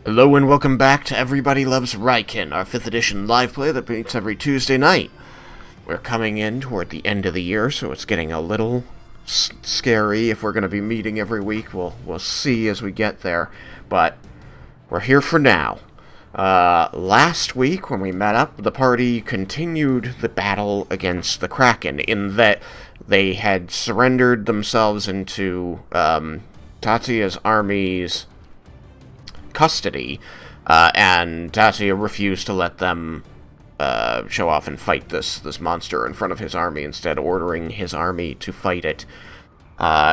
Hello and welcome back to Everybody Loves Raiken, our 5th edition live play that meets every Tuesday night. We're coming in toward the end of the year, so it's getting a little scary if we're going to be meeting every week. We'll see as we get there, but we're here for now. Last week, when we met up, the party continued the battle against the Kraken, in that they had surrendered themselves into Tatsuya's army's custody, and Tatsuya refused to let them show off and fight this monster in front of his army, instead ordering his army to fight it,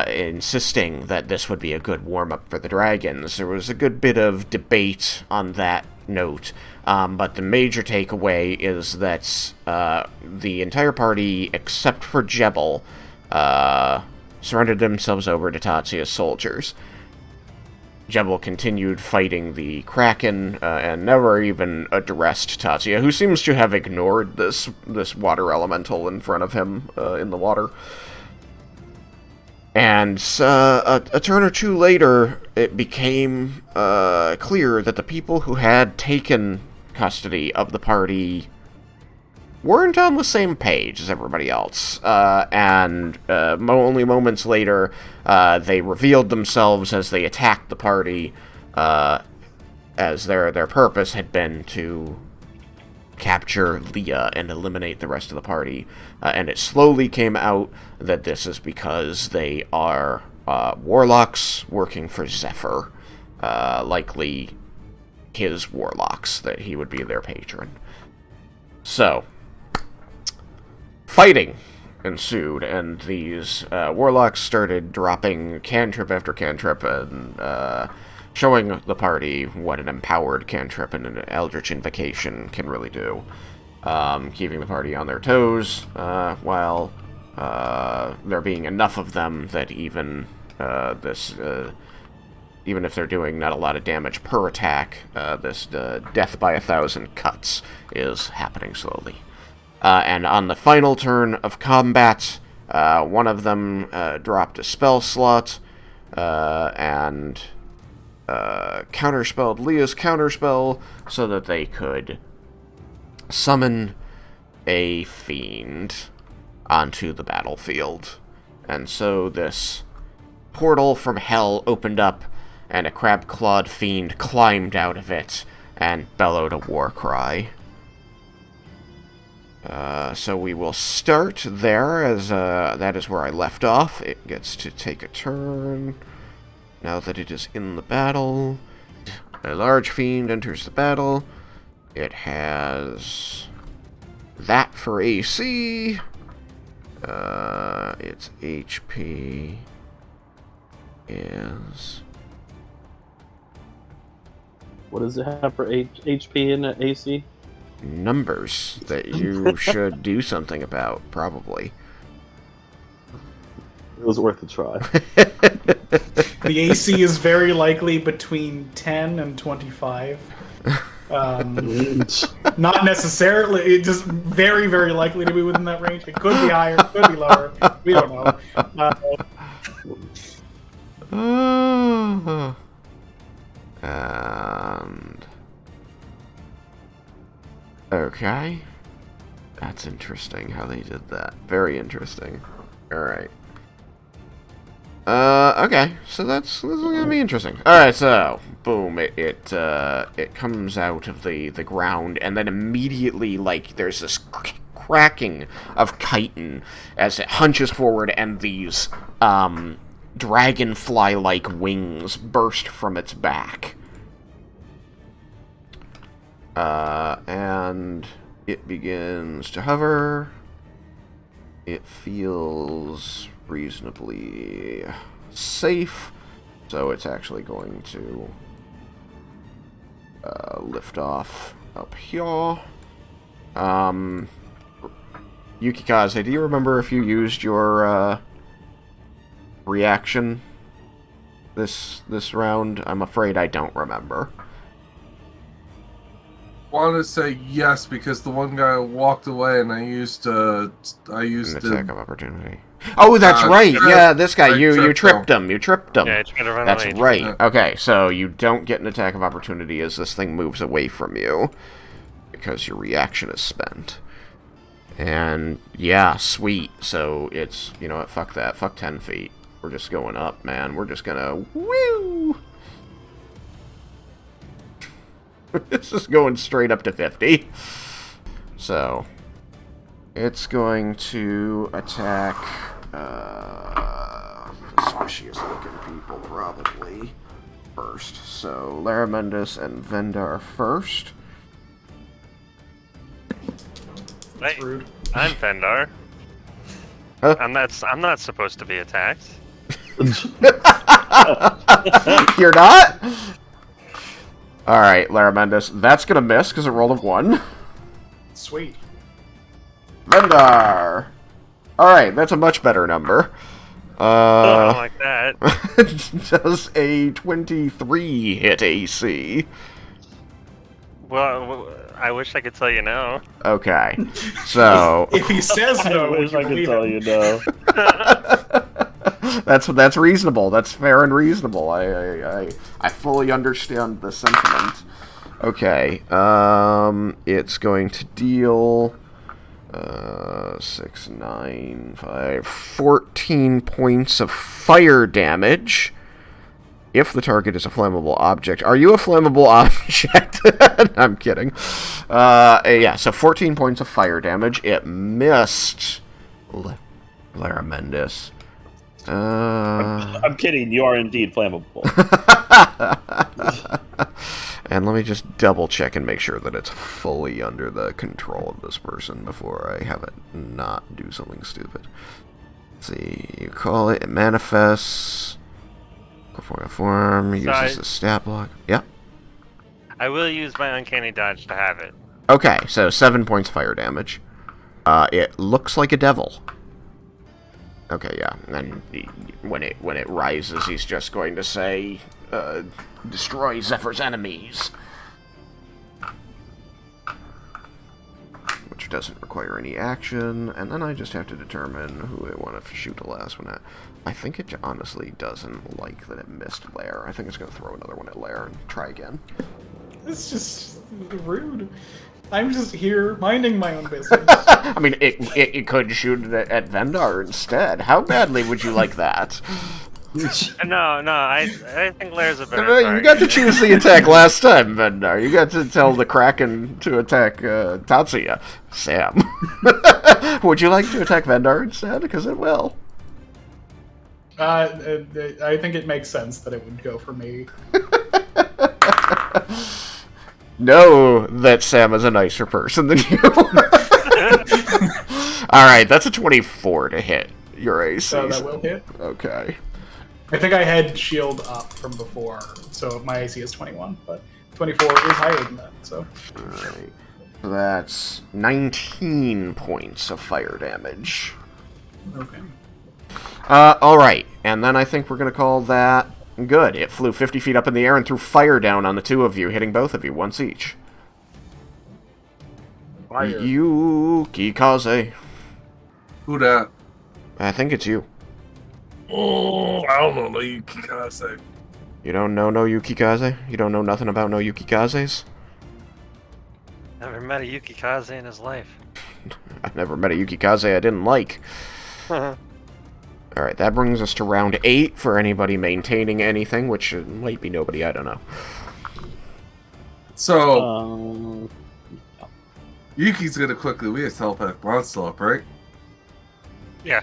insisting that this would be a good warm-up for the dragons. There was a good bit of debate on that note, but the major takeaway is that the entire party, except for Jebel, surrendered themselves over to Tatsuya's soldiers. Jebel continued fighting the Kraken, and never even addressed Tatsuya, who seems to have ignored this water elemental in front of him in the water. And a turn or two later, it became clear that the people who had taken custody of the party weren't on the same page as everybody else, and only moments later, they revealed themselves as they attacked the party, as their purpose had been to capture Leah and eliminate the rest of the party, and it slowly came out that this is because they are warlocks working for Zephyr, likely his warlocks, that he would be their patron. So fighting ensued, and these warlocks started dropping cantrip after cantrip and showing the party what an empowered cantrip and an eldritch invocation can really do, keeping the party on their toes, while there being enough of them that even even if they're doing not a lot of damage per attack, this death by 1,000 cuts is happening slowly. And on the final turn of combat, one of them dropped a spell slot, and counterspelled Leah's counterspell so that they could summon a fiend onto the battlefield. And so this portal from hell opened up, and a crab-clawed fiend climbed out of it and bellowed a war cry. So we will start there, as that is where I left off. It gets to take a turn now that it is in the battle. A large fiend enters the battle. It has that for AC. Its HP is... What does it have for HP and AC? Numbers that you should do something about, probably. It was worth a try. The AC is very likely between 10 and 25. Not necessarily, it's just very, very likely to be within that range. It could be higher, it could be lower. We don't know. And... okay. That's interesting how they did that. Very interesting. Alright. Okay. So this is gonna be interesting. Alright, so, boom, it comes out of the ground, and then immediately, like, there's this cracking of chitin as it hunches forward, and these, dragonfly-like wings burst from its back. And it begins to hover. It feels reasonably safe, so it's actually going to lift off up here. Yukikaze, do you remember if you used your reaction this round? I'm afraid I don't remember. I want to say yes, because the one guy walked away and I used an attack of opportunity. Oh, that's right. Trip. Yeah, this guy. I You tripped tripped him. You tripped him. Yeah, it's gonna run That's away. right. Okay, so you don't get an attack of opportunity as this thing moves away from you because your reaction is spent. And yeah, sweet. So it's, you know what? Fuck that. Fuck 10 feet. We're just going up, man. We're just gonna woo. This is going straight up to 50. So it's going to attack the squishiest looking people probably first. So Laramendus and Vendar first. Wait, Rude. I'm Fendar. Huh? I'm not supposed to be attacked. You're not? Alright, Laramendus. That's gonna miss because it rolled a 1. Sweet. Vendar! Alright, that's a much better number. I don't like that. Does a 23 hit AC? Well, I wish I could tell you no. Okay. So If he says no, I would wish you I could believe tell it? you no. that's reasonable. That's fair and reasonable. I fully understand the sentiment. Okay. It's going to deal 6, 9, 5, 14 points of fire damage. If the target is a flammable object. Are you a flammable object? I'm kidding. Yeah, so 14 points of fire damage. It missed Laramendus. I'm kidding. You are indeed flammable. And let me just double check and make sure that it's fully under the control of this person before I have it not do something stupid. Let's see, you call it, it manifests. Corporeal form, uses a stat block. Yeah. I will use my uncanny dodge to have it. Okay, so 7 points fire damage. It looks like a devil. Okay, yeah. And when it rises, he's just going to say, destroy Zephyr's enemies. Which doesn't require any action, and then I just have to determine who I want to shoot the last one at. I think it honestly doesn't like that it missed Lair. I think it's going to throw another one at Lair and try again. It's just rude. I'm just here minding my own business. I mean, it could shoot it at Vendar instead. How badly would you like that? No, I think Lair's a better You target. got to choose the attack last time, Vendar. You got to tell the Kraken to attack Tatsuya. Sam. Would you like to attack Vendar instead? Because it will. I think it makes sense that it would go for me. Know that Sam is a nicer person than you. Alright, that's a 24 to hit your AC. So that will hit. Okay. I think I had shield up from before, so my AC is 21, but 24 is higher than that, so. Alright. So that's 19 points of fire damage. Okay. Alright. And then I think we're going to call that good. It flew 50 feet up in the air and threw fire down on the two of you, hitting both of you once each. Fire. Yukikaze. Who that? I think it's you. Oh, I don't know. No, you gotta say. You don't know no Yukikaze? You don't know nothing about no Yukikazes? Never met a Yukikaze in his life. I've never met a Yukikaze I didn't like. Alright, that brings us to round 8 for anybody maintaining anything, which might be nobody, I don't know. So, Yuki's gonna quickly. We have telepathic bond still up, right? Yeah.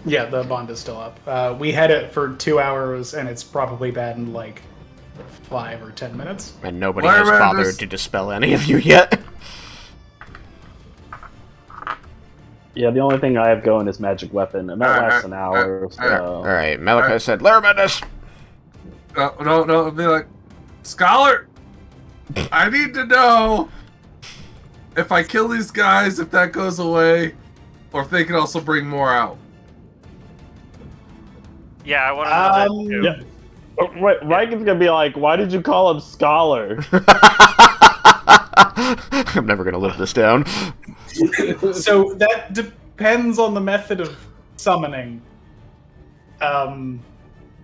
Yeah, the bond is still up. We had it for 2 hours, and it's probably been like 5 or 10 minutes. And nobody Why has am I bothered just- to dispel any of you yet. Yeah, the only thing I have going is magic weapon, and that lasts an hour. So. Alright, Malachi said, Laramendus! No. Be like, Scholar. I need to know if I kill these guys, if that goes away, or if they can also bring more out. Yeah, I want to know that too. Yeah. Wait, Raiken's gonna be like, why did you call him Scholar? I'm never gonna live this down. So that depends on the method of summoning. I'm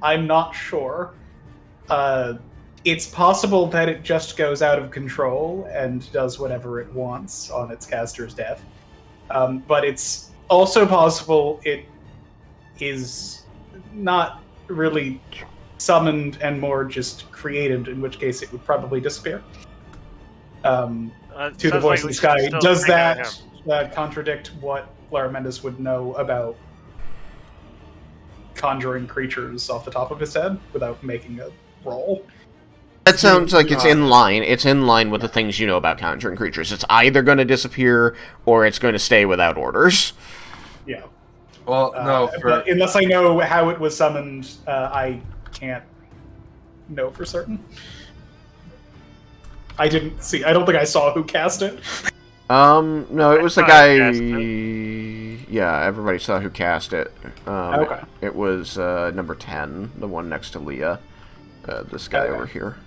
not sure. It's possible that it just goes out of control and does whatever it wants on its caster's death. But it's also possible it is not really summoned and more just created, in which case it would probably disappear. To the voice in the sky. Does that contradict what Laramentis would know about conjuring creatures off the top of his head without making a roll? That sounds like it's in line. It's in line with the things you know about conjuring creatures. It's either going to disappear or it's going to stay without orders. Yeah. Well, no. But unless I know how it was summoned, I can't know for certain. I don't think I saw who cast it. No, it was the guy. Yeah, everybody saw who cast it. Okay. It was number 10, the one next to Leah. This guy over here.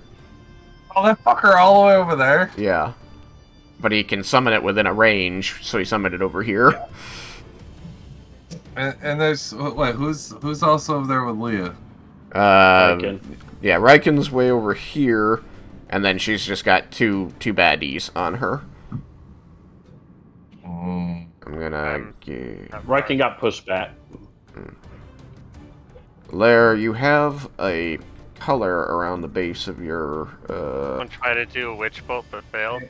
Oh, that fucker all the way over there. Yeah. But he can summon it within a range, so he summoned it over here. Yeah. And there's who's also over there with Leah? Raiken. Yeah, Raiken's way over here, and then she's just got two baddies on her. I'm gonna Raiken got pushed back. Lair, you have a color around the base of your. Someone tried to do a witch bolt but failed.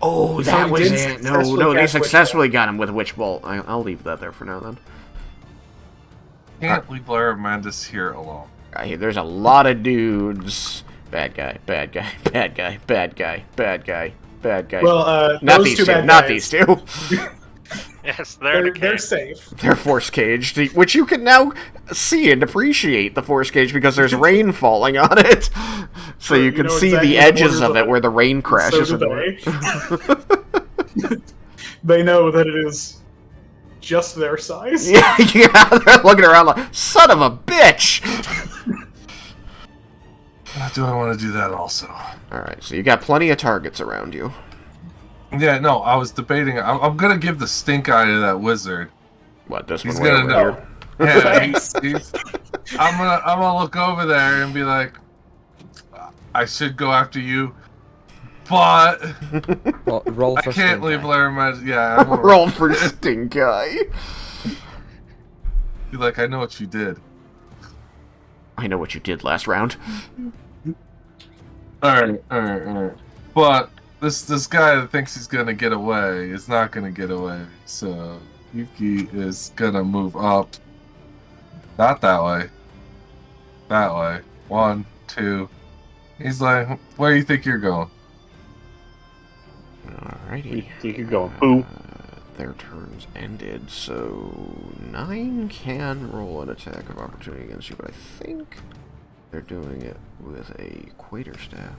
Oh, that was it. No, they successfully got him with Witch Bolt. I'll leave that there for now, then. Can't leave Laramentis here alone. There's a lot of dudes. Bad guy, bad guy, bad guy, bad guy, bad guy, bad guy. Well, not those these two two. bad Not guys, these two. Yes, they're safe. They're force caged, which you can now see and appreciate the force cage because there's rain falling on it, so you can see exactly the edges of it where the rain crashes. So do they. They know that it is just their size. Yeah, they're looking around like, son of a bitch! Do I want to do that also? Alright, so you got plenty of targets around you. Yeah, no, I was debating. I'm gonna give the stink eye to that wizard. What, this He's one way gonna over know. here? Yeah, I'm gonna look over there and be like, I should go after you, but Roll for I can't stink leave eye. Laramentis. Yeah, I'm gonna Roll for stink eye. be like, I know what you did. I know what you did last round. Alright. But this guy that thinks he's gonna get away is not gonna get away. So Yuki is gonna move up. Not that way. That way. 1, 2. He's like, where do you think you're going? Alrighty. You could go, boo. Their turns ended, so 9 can roll an attack of opportunity against you, but I think they're doing it with a quarterstaff.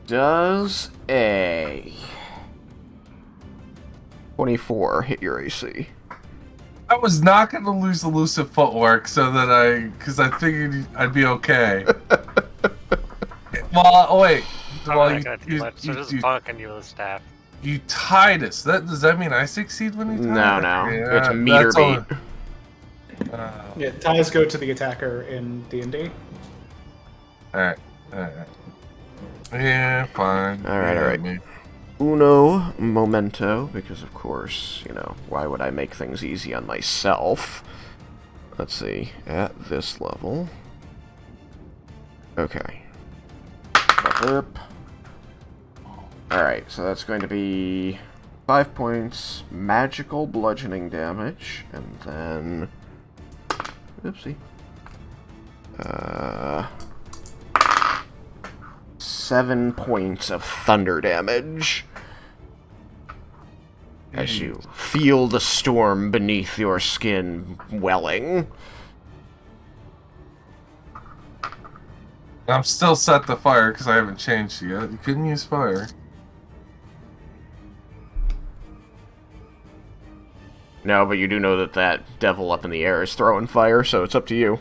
Does a 24 hit your AC? I was not gonna lose elusive footwork because I figured I'd be okay. Well, oh wait. I'm Well, not gonna do much, so just bonking you with a staff. You tied us. Does that mean I succeed when you tie? No. Yeah, It's meter that's beat. Yeah, ties go to the attacker in D&D. Alright. Yeah, fine. Alright. Me. Uno momento, because of course, why would I make things easy on myself? Let's see, at this level. Okay. Alright, so that's going to be 5 points magical bludgeoning damage, and then... Oopsie. 7 points of thunder damage. As you feel the storm beneath your skin welling. I'm still set to fire because I haven't changed yet. You couldn't use fire. No, but you do know that devil up in the air is throwing fire, so it's up to you.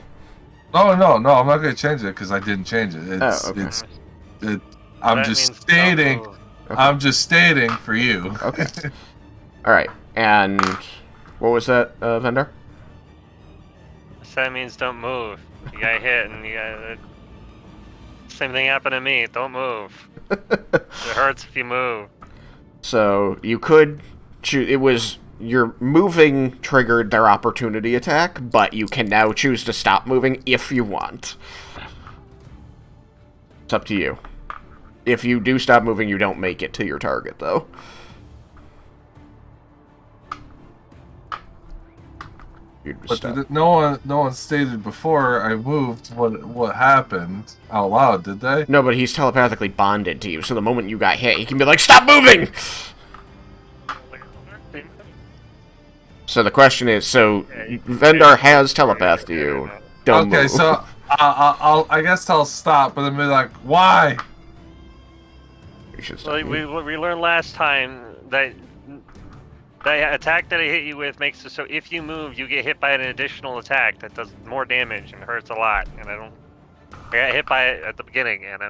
No, I'm not going to change it because I didn't change it. I'm just stating for you. Okay. Alright, and what was that, Vendor? So that means don't move. You got hit, and you got... Same thing happened to me. Don't move. It hurts if you move. So, you could choose... It was... Your moving triggered their opportunity attack, but you can now choose to stop moving if you want. It's up to you. If you do stop moving, you don't make it to your target, though. But no one stated before I moved what happened out loud, did they? No, but he's telepathically bonded to you, so the moment you got hit, he can be like, "Stop moving!" So the question is, so Vendar has telepath to you. Don't okay, move. so I guess I'll stop, but then be like, why? You should Well, stop. we learned last time that the attack that I hit you with makes it so if you move, you get hit by an additional attack that does more damage and hurts a lot. And I got hit by it at the beginning, and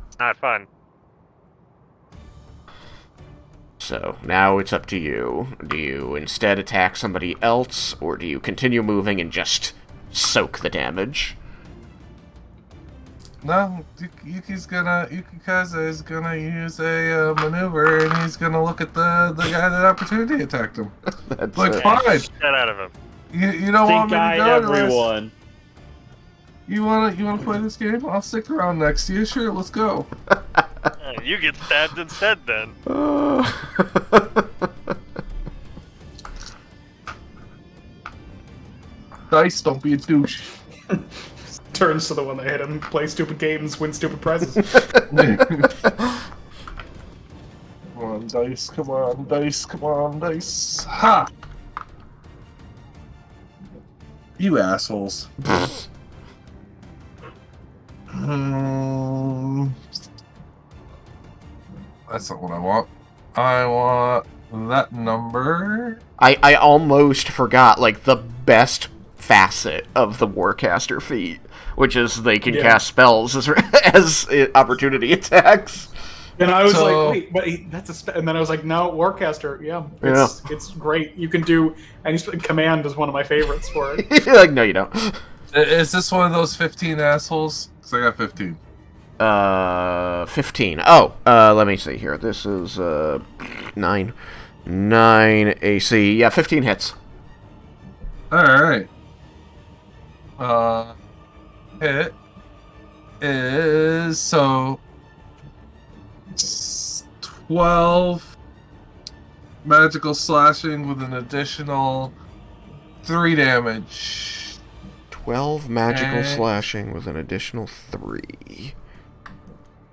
it's not fun. So, now it's up to you. Do you instead attack somebody else, or do you continue moving and just soak the damage? No, Yukikaze is gonna use a maneuver, and he's gonna look at the guy that opportunity attacked him. That's Like, it. fine. Get out of him. You don't want Stink me to eye go to this? everyone. You wanna play this game? I'll stick around next to you. Sure, let's go. You get stabbed instead, then. Dice, don't be a douche. Turns to the one that hit him. Play stupid games, win stupid prizes. Come on, dice. Come on, dice. Come on, dice. Ha! You assholes. That's not what I want. I want that number. I almost forgot, like, the best facet of the Warcaster feat, which is they can cast spells as opportunity attacks. And I was So- like, wait, but that's a and then I was like, no, Warcaster, it's great. You can do, and Command is one of my favorites for it. You're like, no, you don't. Is this one of those 15 assholes? Because I got 15. 15. Oh, let me see here. This is, 9 AC. Yeah, 15 hits. Alright. Hit is, so, 12 magical slashing with an additional 3 damage. 12 magical And- slashing with an additional 3.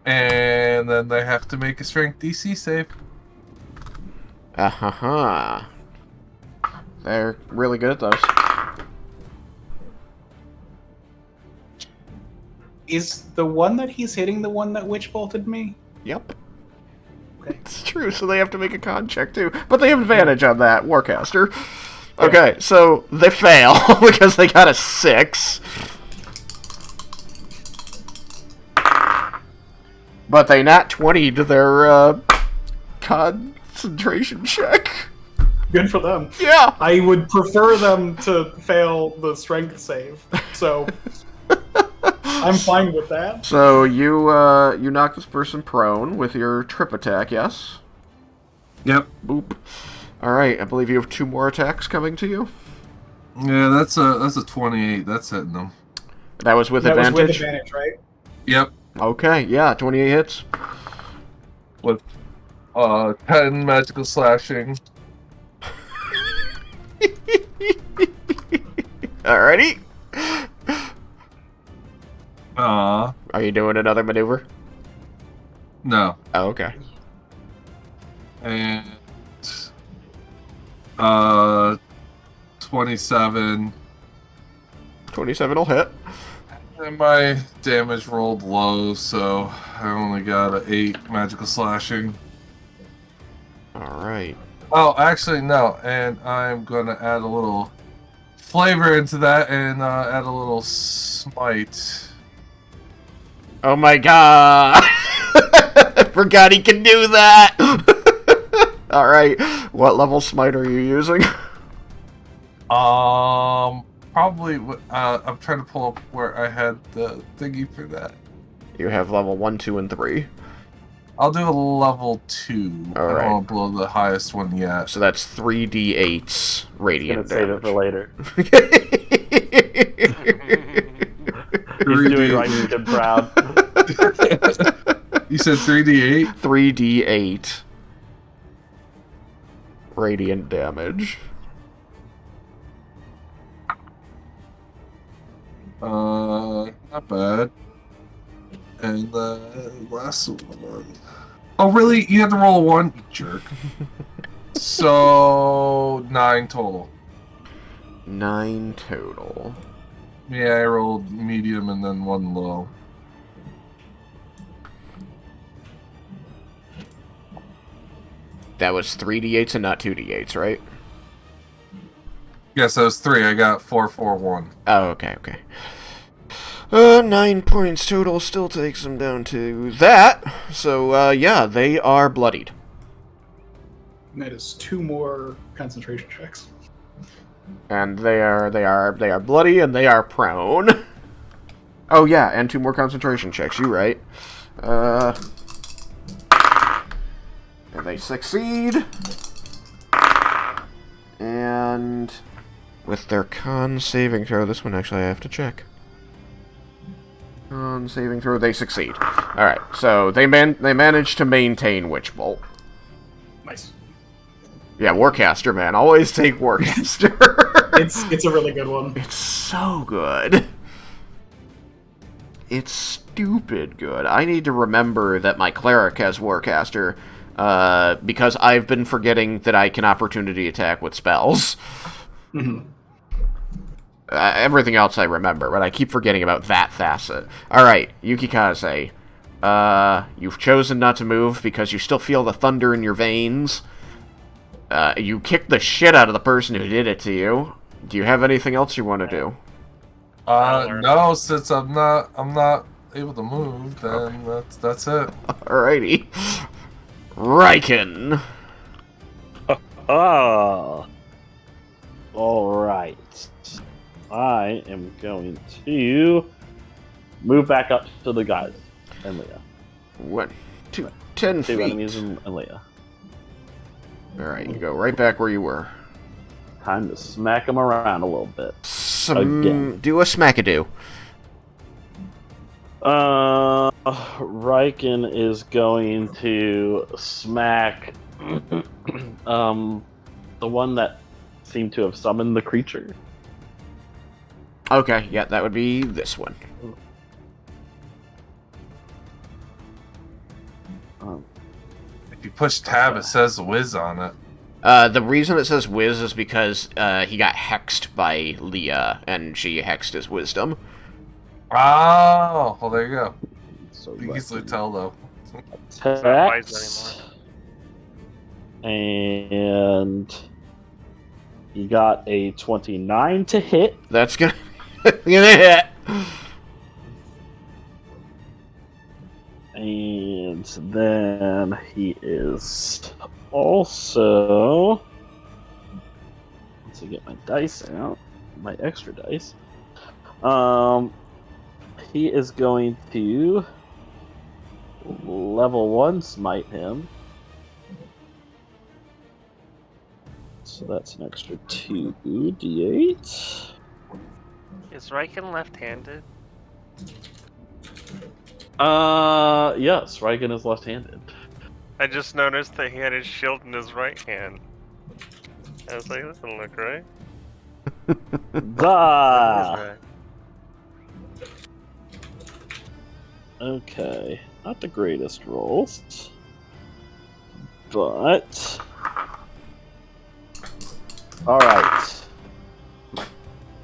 And then they have to make a strength DC save. Ah-ha-ha. They're really good at those. Is the one that he's hitting the one that witch bolted me? Yep. It's true, so they have to make a con check too. But they have advantage on that, Warcaster. Okay, so they fail because they got a 6. But they nat 20'd their concentration check. Good for them. Yeah. I would prefer them to fail the strength save. So I'm fine with that. So you you knock this person prone with your trip attack, yes? Yep. Boop. Alright, I believe you have 2 more attacks coming to you. Yeah, that's a 28. That's hitting them. That was with That was advantage? with advantage, right? Yep. Okay, yeah, 28 hits. With 10 magical slashing. Alrighty. Are Are you doing another maneuver? No. Oh, okay. And 27. 27 will hit. And my damage rolled low, so I only got an 8 magical slashing. Alright. Oh, actually, no. And I'm going to add a little flavor into that and add a little smite. Oh my god! I forgot he can do that! Alright, what level smite are you using? Probably. I'm trying to pull up where I had the thingy for that. You have level 1, 2, and 3. I'll do a level 2. I Alright. don't want to blow the highest one yet. So that's 3d8 radiant Gonna save it for later. He's doing Raiken proud. You said 3d8? 3d8 radiant damage. Not bad. And the last one. Oh, really? You have to roll a 1? You jerk. So, 9 total. 9 total. Yeah, I rolled medium and then 1 low. That was 3d8s and not 2d8s, right? Yes, that was 3. I got 4, 4, 1. Oh, okay. 9 points total still takes them down to that. So, yeah, they are bloodied. And that is 2 more concentration checks. And they are bloody and they are prone. Oh yeah, and 2 more concentration checks. You right. And they succeed. And with their con saving throw, this one actually I have to check. Con saving throw, they succeed. All right, so they manage to maintain Witch Bolt. Nice. Yeah, Warcaster, man. Always take Warcaster. It's a really good one. It's so good. It's stupid good. I need to remember that my Cleric has Warcaster, because I've been forgetting that I can opportunity attack with spells. Mm-hmm. Everything else I remember, but I keep forgetting about that facet. Alright, Yukikaze. You've chosen not to move because you still feel the thunder in your veins. You kicked the shit out of the person who did it to you. Do you have anything else you want to do? No, since I'm not able to move, then that's it. Alrighty. Raiken. Alright. I am going to move back up to the guys and Leah. 1, 2, 10 Two feet. enemies and Leah. Alright, you go right back where you were. Time to smack them around a little bit. Again. Do a smackadoo. Raiken is going to smack the one that seemed to have summoned the creature. Okay, yeah, that would be this one. If you push tab, it says whiz on it. The reason it says Wiz is because he got hexed by Leah, and she hexed his wisdom. Oh, well, there you go. So You can easily tell, though. Attacks. And he got a 29 to hit. That's gonna hit. And then he is also... Once I get my dice out, my extra dice, he is going to level 1 smite him. So that's an extra 2d8. Is Raiken left-handed? Yes, Raiken is left-handed. I just noticed that he had his shield in his right hand. I was like, that doesn't look right. Ah! Okay, not the greatest rolls, but all right.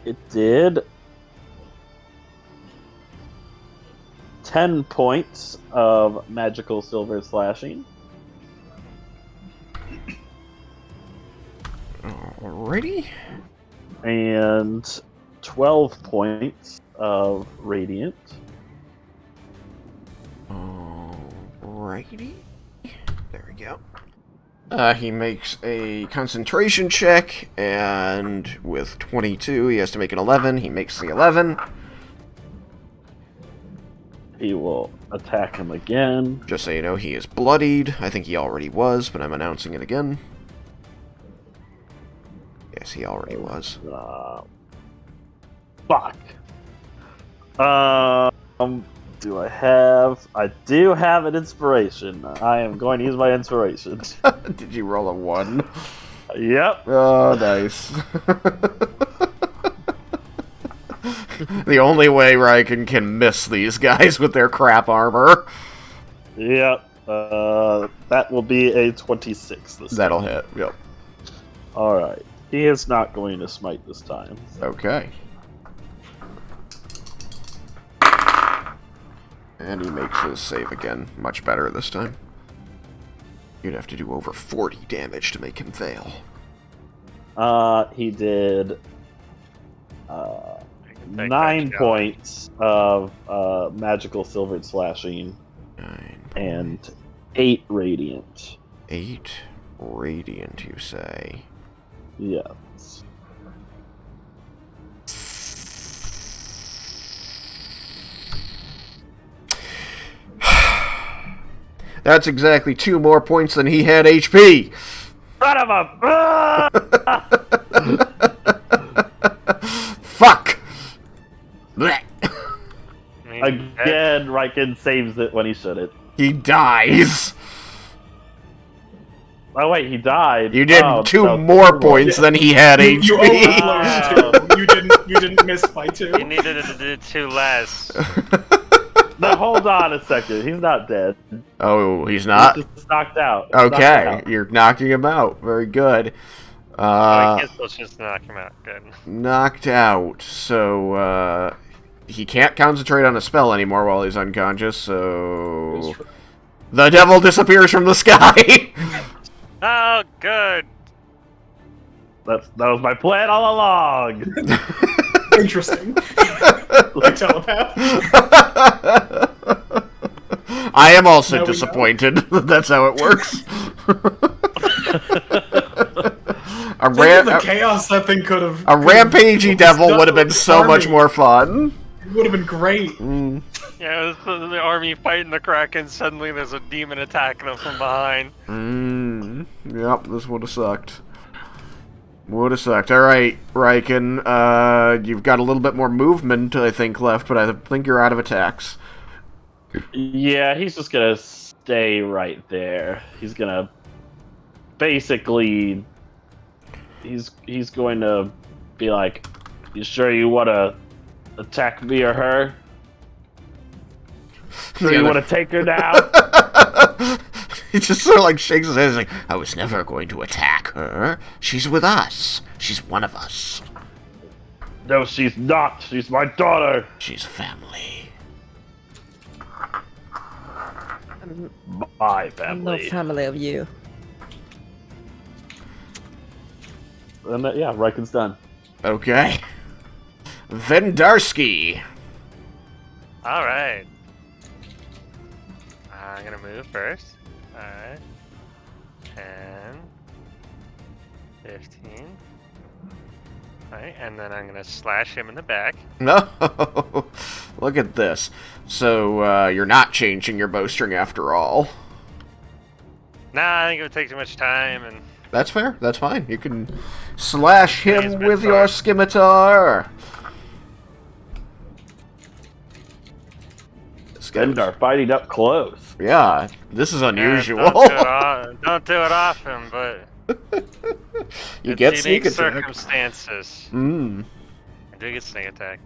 It did 10 points of magical silver slashing. Alrighty. And 12 points of radiant. Alrighty. There we go. He makes a concentration check, and with 22, he has to make an 11. He makes the 11. He will attack him again. Just so you know, he is bloodied. I think he already was, but I'm announcing it again. Yes, he already was. Fuck. Do I have? I do have an inspiration. I am going to use my inspiration. Did you roll a 1? Yep. Oh, nice. The only way Raiken can miss these guys with their crap armor. Yep. That will be a 26 this That'll time. hit, yep. Alright. He is not going to smite this time. Okay. And he makes his save again. Much better this time. You'd have to do over 40 damage to make him fail. He did 9 points of magical silvered slashing 9. and 8 radiant. 8 radiant, you say? Yes. That's exactly 2 more points than he had HP! Son of a... Fuck! Blech. Again, Raiken saves it when he shouldn't. He dies! Oh wait, he died. You did Oh, 2 no, more 2 points than he had You HP! overflowed 2. You didn't miss by 2. You needed to do 2 less. No, hold on a second. He's not dead. Oh, he's not? He's just knocked out. He's Okay, knocked out. you're knocking him out. Very good. I guess let's just knock him out. Good. Knocked out. So, he can't concentrate on a spell anymore while he's unconscious, so... The devil disappears from the sky! Oh, good. That was my plan all along. Interesting. Like telepath. I am also Now we know. disappointed that that's how it works. Think of the chaos that thing could have. A rampagey devil would have been so much more fun. It would have been great. Yeah, the army fighting the Kraken. Suddenly, there's a demon attacking them from behind. Yep, this would have sucked. Would have sucked. Alright, Raiken, you've got a little bit more movement, I think, left, but I think you're out of attacks. Yeah, he's just gonna stay right there. He's gonna basically he's going to be like, "You sure you want to attack me or her? Do you want to take her now?" He just sort of like shakes his head. He's like, I was never going to attack her. She's with us. She's one of us. No, she's not. She's my daughter. She's family. My I'm family. no family of you. And yeah, Raiken's done. Okay. Vendarsky. All right. I'm gonna move first. All right. 10, 15. All right, and then I'm gonna slash him in the back. No. Look at this. So, you're not changing your bowstring after all. Nah, I think it would take too much time, and That's fair. That's fine. You can slash Yeah, he's him been with your fine. scimitar. Skendar fighting up close. Yeah, this is unusual. Don't do it often, but You it's get sneak unique attack. circumstances. Mm. I do get sneak attack.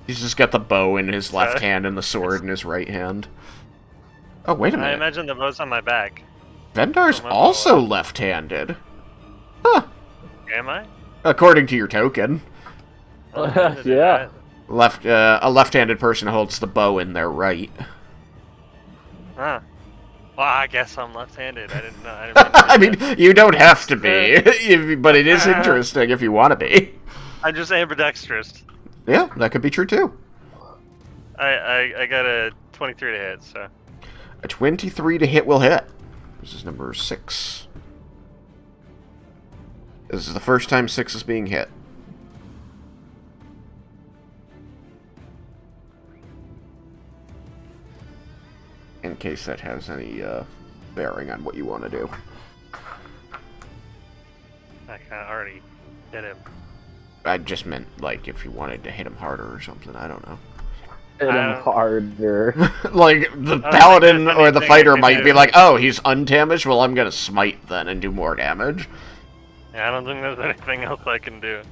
He's just got the bow in his left hand and the sword in his right hand. Oh, wait a I minute. imagine the bow's on my back. Vendar's my also bow. left-handed. Huh. Am I? According to your token. Yeah. A left-handed person holds the bow in their right. Huh. Well, I guess I'm left-handed. I didn't know. I mean, you don't have to be, but it is interesting if you want to be. I'm just ambidextrous. Yeah, that could be true too. I got a 23 to hit, so. A 23 to hit will hit. This is number 6. This is the first time 6 is being hit. In case that has any bearing on what you want to do. I kind of already hit him. I just meant, like, if you wanted to hit him harder or something. I don't know. Hit him harder. Like, the I don't paladin think there's or the anything I fighter can might do. be like, oh, he's undamaged? Well, I'm gonna smite then and do more damage. Yeah, I don't think there's anything else I can do.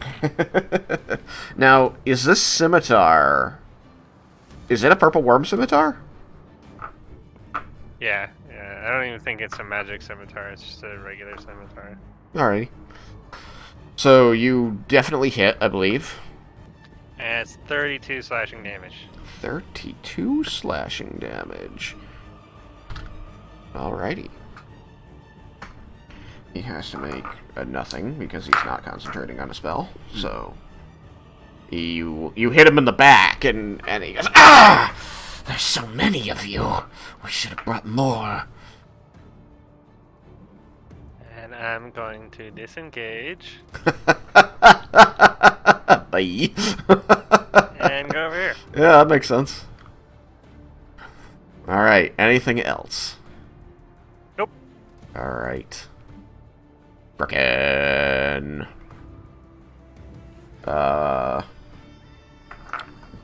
Now, is this scimitar... Is it a purple worm scimitar? Yeah, I don't even think it's a magic scimitar. It's just a regular scimitar. Alrighty. So, you definitely hit, I believe. And it's 32 slashing damage. 32 slashing damage. Alrighty. He has to make a nothing because he's not concentrating on a spell. So you hit him in the back and he goes, ah! There's so many of you. We should have brought more. And I'm going to disengage Bye. and go over here. Yeah, that makes sense. Alright, anything else? Nope. Alright. Kraken.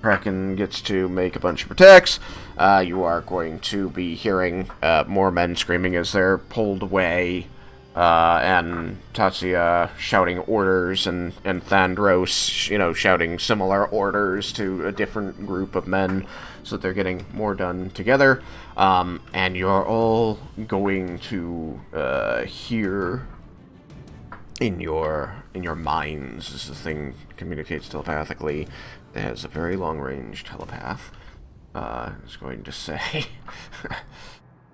Kraken gets to make a bunch of attacks. You are going to be hearing more men screaming as they're pulled away, and Tatsuya shouting orders, and Thandros, you know, shouting similar orders to a different group of men, so that they're getting more done together. And you're all going to hear in your minds, as the thing communicates telepathically. It has a very long-range telepath. Is going to say,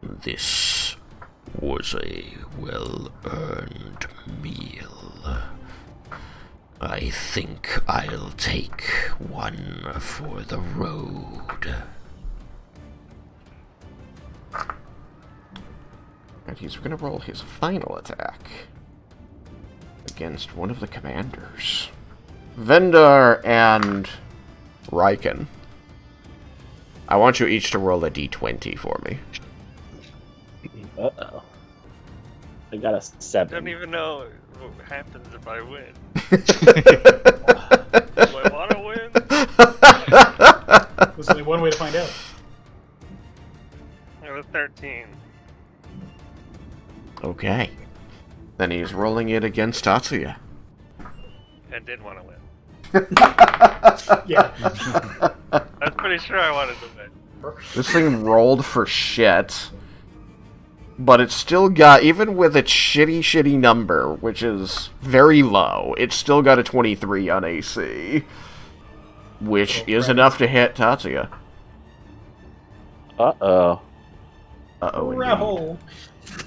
"This was a well-earned meal. I think I'll take one for the road." And he's going to roll his final attack against one of the commanders. Vendar and Raiken, I want you each to roll a d20 for me. Uh-oh. I got a I 7. don't even know what happens if I win. Do I want to win? There's only one way to find out. It was 13. Okay. Then he's rolling it against Tatsuya. I did want to win. Yeah. I was pretty sure I wanted to win. This thing rolled for shit. But it's still got, even with its shitty number, which is very low, it's still got a 23 on AC. Which is enough to hit Tatsuya. Uh-oh. Uh-oh, indeed. Rebel.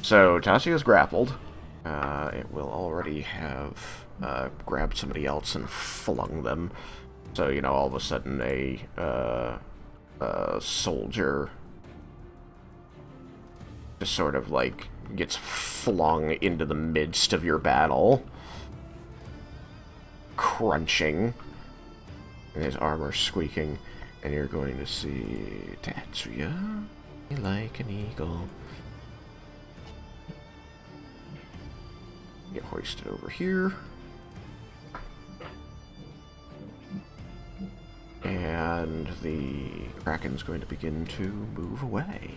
So, Tatsuya's grappled. It will already have grabbed somebody else and flung them. So, you know, all of a sudden a soldier just sort of, like, gets flung into the midst of your battle. Crunching. And his armor squeaking. And you're going to see Tatsuya like an eagle. Get hoisted over here. And the Kraken's going to begin to move away.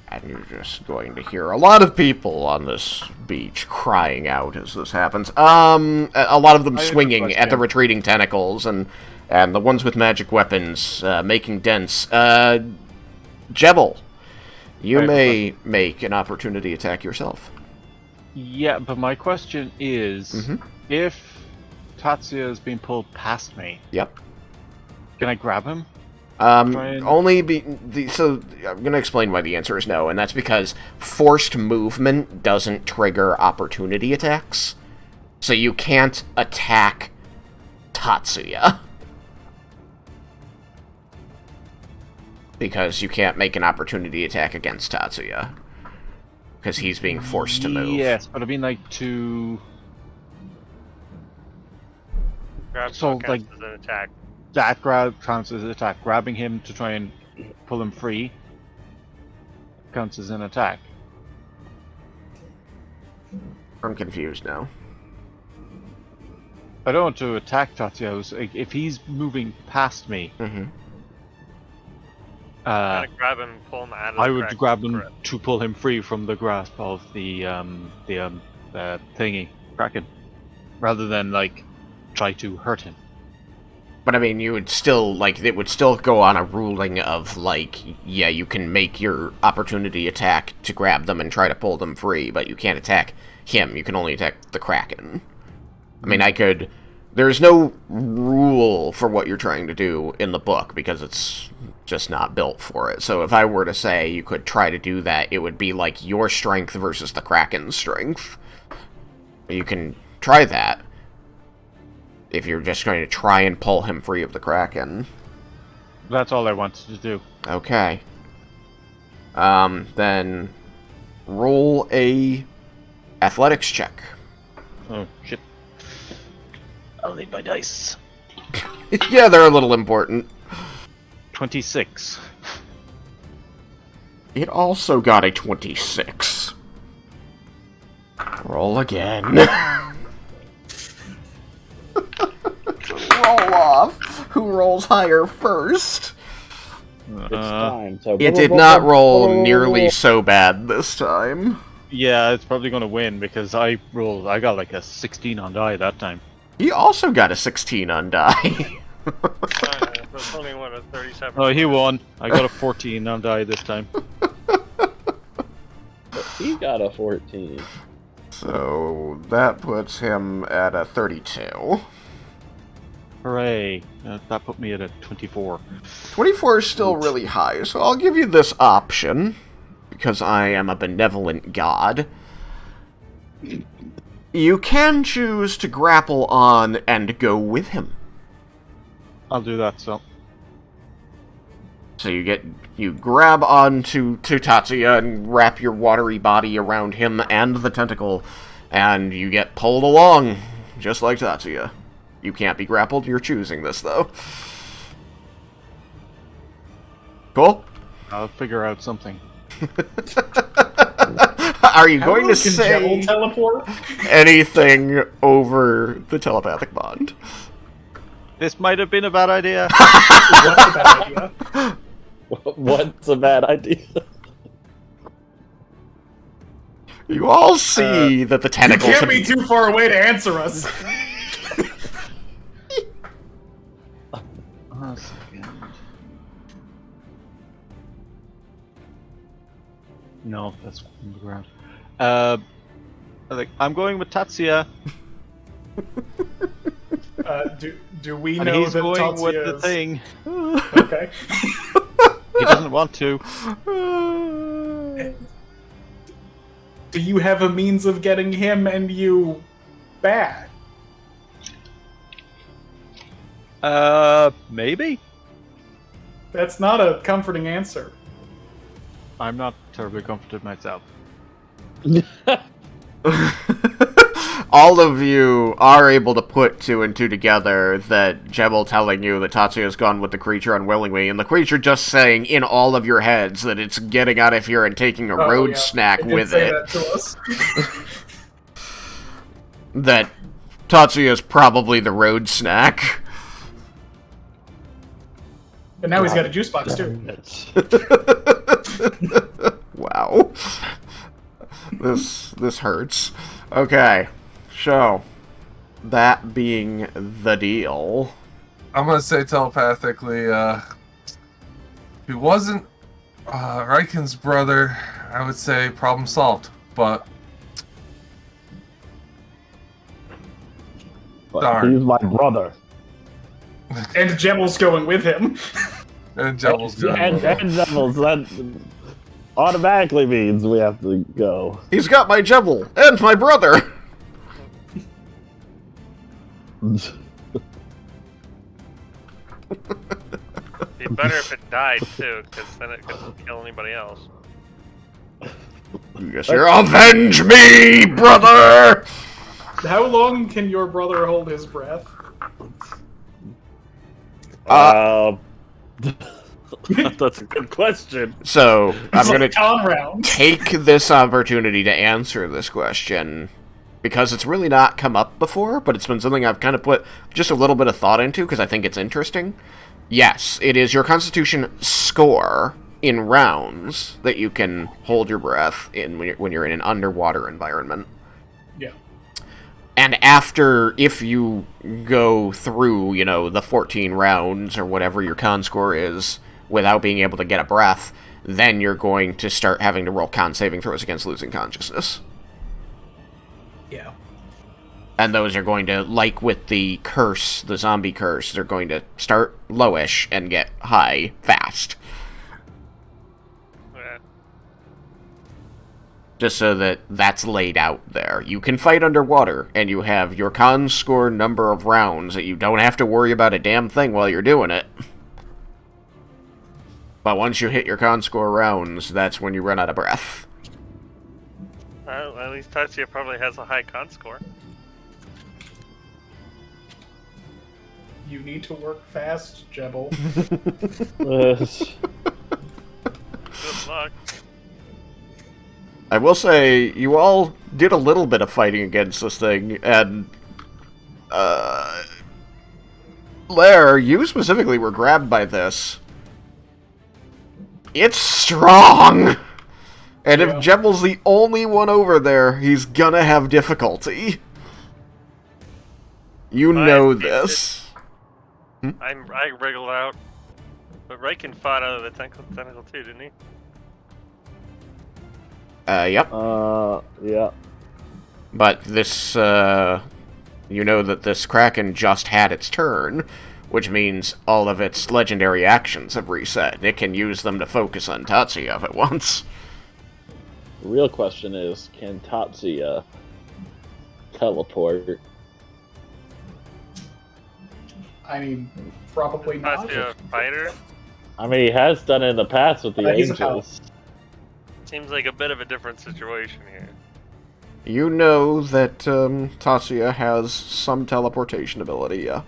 And you're just going to hear a lot of people on this beach crying out as this happens. A lot of them swinging at the retreating tentacles, and the ones with magic weapons making dents. Jebel, you may make an opportunity attack yourself. Yeah, but my question is, if Tatsuya is being pulled past me, Yep. can I grab him? Only so I'm going to explain why the answer is no, and that's because forced movement doesn't trigger opportunity attacks. So you can't attack Tatsuya. Because you can't make an opportunity attack against Tatsuya. Because he's being forced to move. Yes, but I mean, like, to Grab So, counts like- as an attack. That grab counts as an attack. Grabbing him to try and pull him free counts as an attack. I'm confused now. I don't want to attack Tatsuya. So if he's moving past me, Mm-hmm. Trying to grab him and pull him out of the I would Kraken's grab him grip. to pull him free from the grasp of the thingy, Kraken, rather than like try to hurt him. But I mean, you would still, like, it would still go on a ruling of, like, yeah, you can make your opportunity attack to grab them and try to pull them free, but you can't attack him. You can only attack the Kraken. I mean, there's no rule for what you're trying to do in the book, because it's just not built for it. So if I were to say you could try to do that, it would be like your strength versus the Kraken's strength. You can try that if you're just going to try and pull him free of the Kraken. That's all I wanted to do. Okay. Then roll a athletics check. Oh shit! I'll need my dice. Yeah, they're a little important. 26. It also got a 26. Roll again. Roll off. Who rolls higher first? It's time. So It did not roll nearly so bad this time. Yeah, it's probably gonna win because I got like a 16 on die that time. He also got a 16 on die. That's only what, a 37. Oh, he won. I got a 14 on die this time. He got a 14. So that puts him at a 32. Hooray! That put me at a 24. 24 is still really high, so I'll give you this option, because I am a benevolent god. You can choose to grapple on and go with him. I'll do that. So So you grab onto Tatsuya and wrap your watery body around him and the tentacle, and you get pulled along, just like Tatsuya. You can't be grappled, you're choosing this, though. Cool? I'll figure out something. Are you going to Can say Jebel teleport? anything over the telepathic bond? This might have been a bad idea. What's a bad idea? What's a bad idea? You all see that the You tentacles can't be too far away to answer us. A second. No, that's on the ground. I'm going with Tatsuya, Do we and know he's that going Tatsuya with the is- thing. Okay. He doesn't want to. Do you have a means of getting him and you back? Maybe? That's not a comforting answer. I'm not terribly comforted myself. all of you are able to put two and two together that Jebel telling you that Tatsuya's gone with the creature unwillingly, and the creature just saying in all of your heads that it's getting out of here and taking a road snack It did with say it. that to us. That Tatsuya's probably the road snack. And now he's got a juice box too. Wow. This hurts. Okay. So, that being the deal. I'm gonna say telepathically, if he wasn't Raiken's brother, I would say problem solved. But darn. He's my brother. And Jebel's going with him. And Devil's good. And Devils, that automatically means we have to go. He's got my Jebel and my brother. Be better if it died too, because then it couldn't kill anybody else. Yes, sir. Avenge me, brother! How long can your brother hold his breath? That's a good question. So I'm It's gonna like con round. take this opportunity to answer this question because it's really not come up before, but it's been something I've kind of put just a little bit of thought into because I think it's interesting. Yes, it is your Constitution score in rounds that you can hold your breath in when you're in an underwater environment. Yeah. And after, if you go through, the 14 rounds or whatever your con score is without being able to get a breath, then you're going to start having to roll con saving throws against losing consciousness. Yeah. And those are going to, like with the curse, the zombie curse, they're going to start lowish and get high fast. Just so that that's laid out there. You can fight underwater, and you have your con score number of rounds that you don't have to worry about a damn thing while you're doing it. But once you hit your con score rounds, that's when you run out of breath. At least Tatsuya probably has a high con score. You need to work fast, Jebel. Good luck. I will say, you all did a little bit of fighting against this thing, and, Lair, you specifically were grabbed by this. It's strong! And if Jebel's the only one over there, he's gonna have difficulty. You know this. I wriggled out. But Raiken fought out of the tentacle too, didn't he? Yep. Yeah. But this, you know that this Kraken just had its turn, which means all of its legendary actions have reset. It can use them to focus on Tatsuya if it wants. The real question is, can Tatsuya teleport? I mean, probably not. Tatsuya a fighter? I mean, he has done it in the past with the He's a Angels. Seems like a bit of a different situation here. You know that, Tatsuya has some teleportation ability, yeah.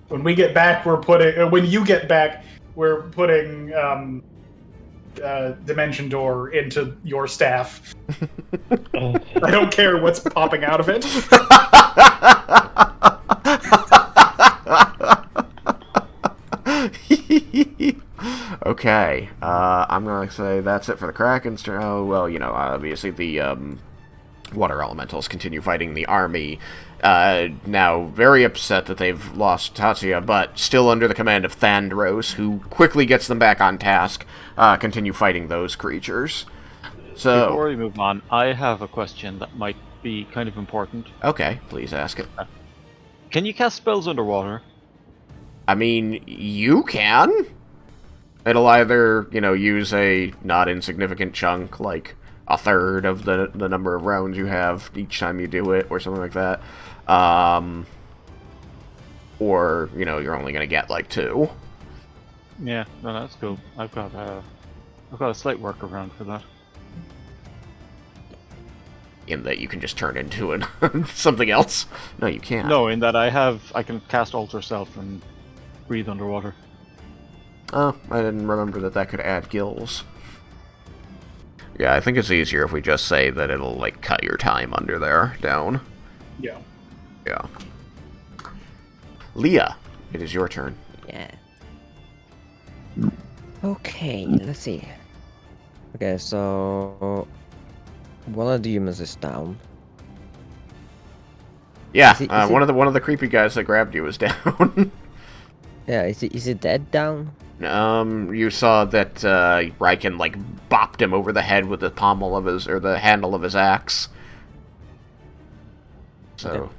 When we get back, we're putting. When you get back, we're putting Dimension Door into your staff. I don't care what's popping out of it. Okay, I'm gonna say that's it for the Kraken's turn. Oh, well, obviously the, water elementals continue fighting the army, now very upset that they've lost Tatsuya, but still under the command of Thandros, who quickly gets them back on task, continue fighting those creatures. So, Before we move on, I have a question that might be kind of important. okay, please ask it. Can you cast spells underwater? I mean, you can. It'll either, use a not insignificant chunk, like a third of the number of rounds you have each time you do it, or something like that. Or, you're only going to get, like, 2. Yeah, no, that's cool. I've got a slight workaround for that. In that you can just turn into something else. No, you can't. No, in that I can cast Alter Self and breathe underwater. Oh, I didn't remember that could add gills. Yeah, I think it's easier if we just say that it'll, like, cut your time under there down. Yeah. Yeah. Leah, it is your turn. Yeah. Okay, let's see. Okay, so one of the humans is down. Yeah, Is it- one of the creepy guys that grabbed you is down. Yeah, is it dead down? You saw that Raiken like bopped him over the head with the pommel of the handle of his axe. So, Okay.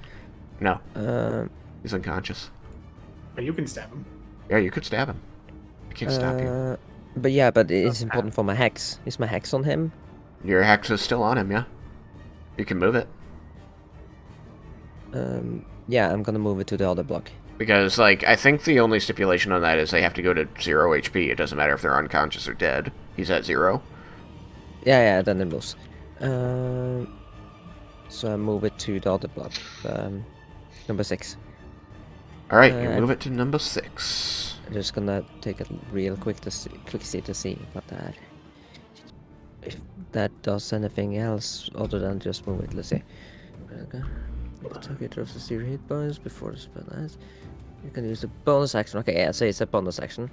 no, he's unconscious. But you can stab him. Yeah, you could stab him. I can't stop you. But it's important for my hex. Is my hex on him? Your hex is still on him, yeah. You can move it. Yeah, I'm gonna move it to the other block. Because, like, I think the only stipulation on that is they have to go to 0 HP. It doesn't matter if they're unconscious or dead. He's at 0. Yeah, then it moves. So I move it to the other block. Number 6. Alright, you move it to number 6. I'm just gonna take a real quick see to see what that, if that does anything else other than just move it. Let's see. Okay. The target drops the 0 hit points before the spell ends. You can use the bonus action. Okay, yeah, so it's a bonus action.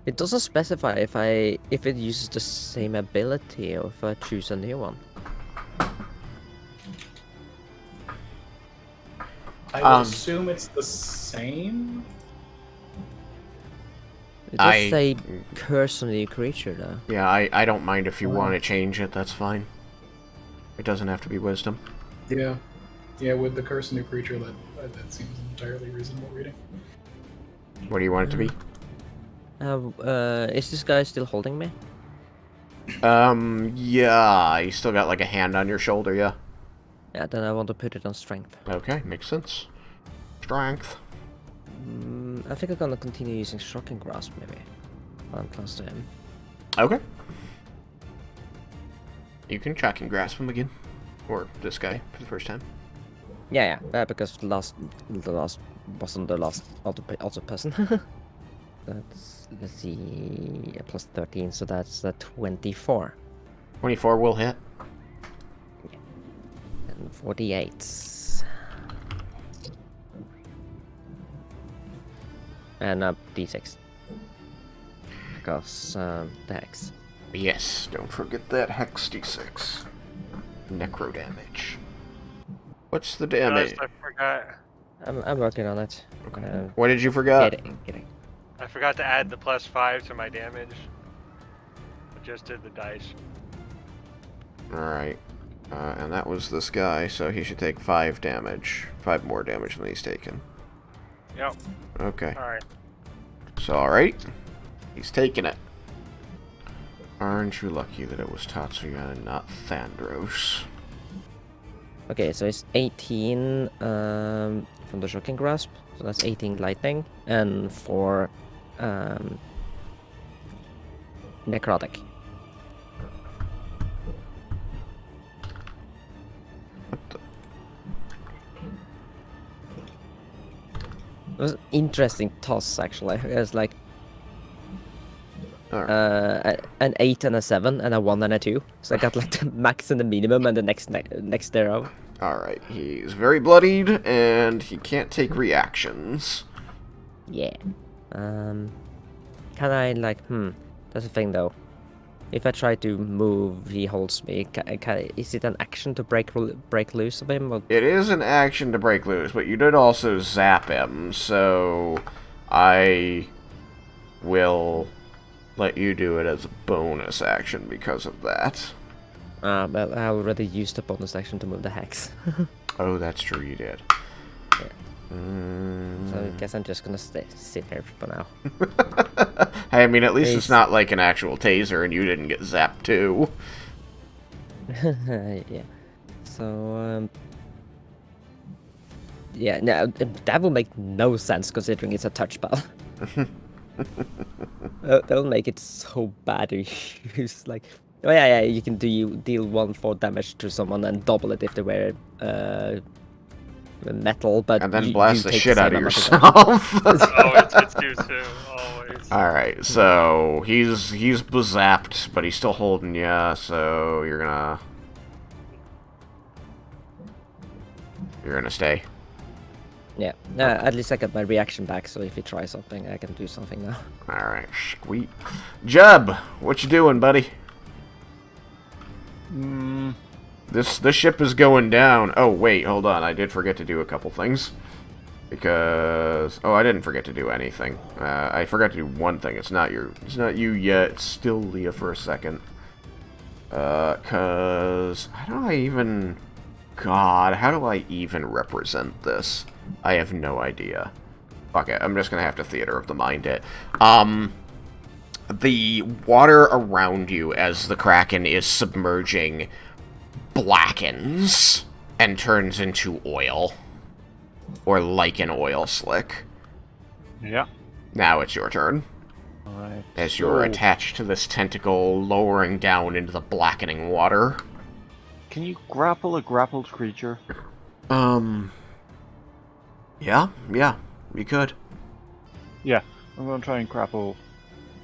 It doesn't specify if it uses the same ability or if I choose a new one. I would assume it's the same. It does say curse on the creature though. Yeah, I don't mind if you want to change it, that's fine. It doesn't have to be wisdom. Yeah. Yeah, with the curse new creature, that seems entirely reasonable reading. What do you want it to be? Is this guy still holding me? Yeah, you still got like a hand on your shoulder, yeah. Yeah, then I want to put it on strength. Okay, makes sense. Strength. I think I'm gonna continue using shocking grasp maybe. While I'm close to him. Okay. You can track and grasp him again. Or this guy for the first time. Yeah, because the last wasn't the last other person. That's, let's see, plus 13, so that's 24. 24 will hit. Yeah. And 48. And a d6. Because the hex. Yes, don't forget that hex d6. Necro damage. What's the damage? I forgot. I'm working on it. Okay. What did you forget? Getting. I forgot to add the +5 to my damage. I just did the dice. Alright. And that was this guy, so he should take 5 damage. 5 more damage than he's taken. Yep. Okay. Alright. So, alright. He's taking it. Aren't you lucky that it was Tatsuya and not Thandros? Okay, so it's 18 from the shocking grasp, so that's 18 lightning, and 4 necrotic. It was an interesting toss actually. It was like an 8 and a 7 and a 1 and a 2. So I got like the max and the minimum and the next thereof. Alright, he's very bloodied and he can't take reactions. Yeah. Can I like that's the thing though. If I try to move, he holds me. Is it an action to break loose of him? Or? It is an action to break loose, but you did also zap him, so I will let you do it as a bonus action because of that. But I already used the bonus action to move the hex. Oh, that's true, you did. Yeah. So I guess I'm just gonna sit here for now. I mean, at least it's not like an actual taser and you didn't get zapped too. Yeah. So, yeah, no, that will make no sense considering it's a touch spell. That will make it so bad to use, like... Oh yeah, you can deal 1/4 damage to someone and double it if they wear metal, but and then blast the shit out of yourself. Oh, it's you too, always. Alright, so he's zapped, but he's still holding ya, so you're gonna stay. Yeah, at least I got my reaction back, so if he tries something, I can do something now. Alright, sweet. Jeb, what you doing, buddy? This ship is going down. Oh, wait, hold on. I did forget to do a couple things. Because... Oh, I didn't forget to do anything. I forgot to do one thing. It's not you yet. It's still Leah for a second. Cause... How do I even... God, how do I even represent this? I have no idea. Fuck it. I'm just gonna have to theater of the mind it. The water around you as the Kraken is submerging blackens and turns into oil. Or like an oil slick. Yeah. Now it's your turn. Alright. As you're attached to this tentacle lowering down into the blackening water. Can you grapple a grappled creature? Yeah, you could. Yeah, I'm gonna try and grapple.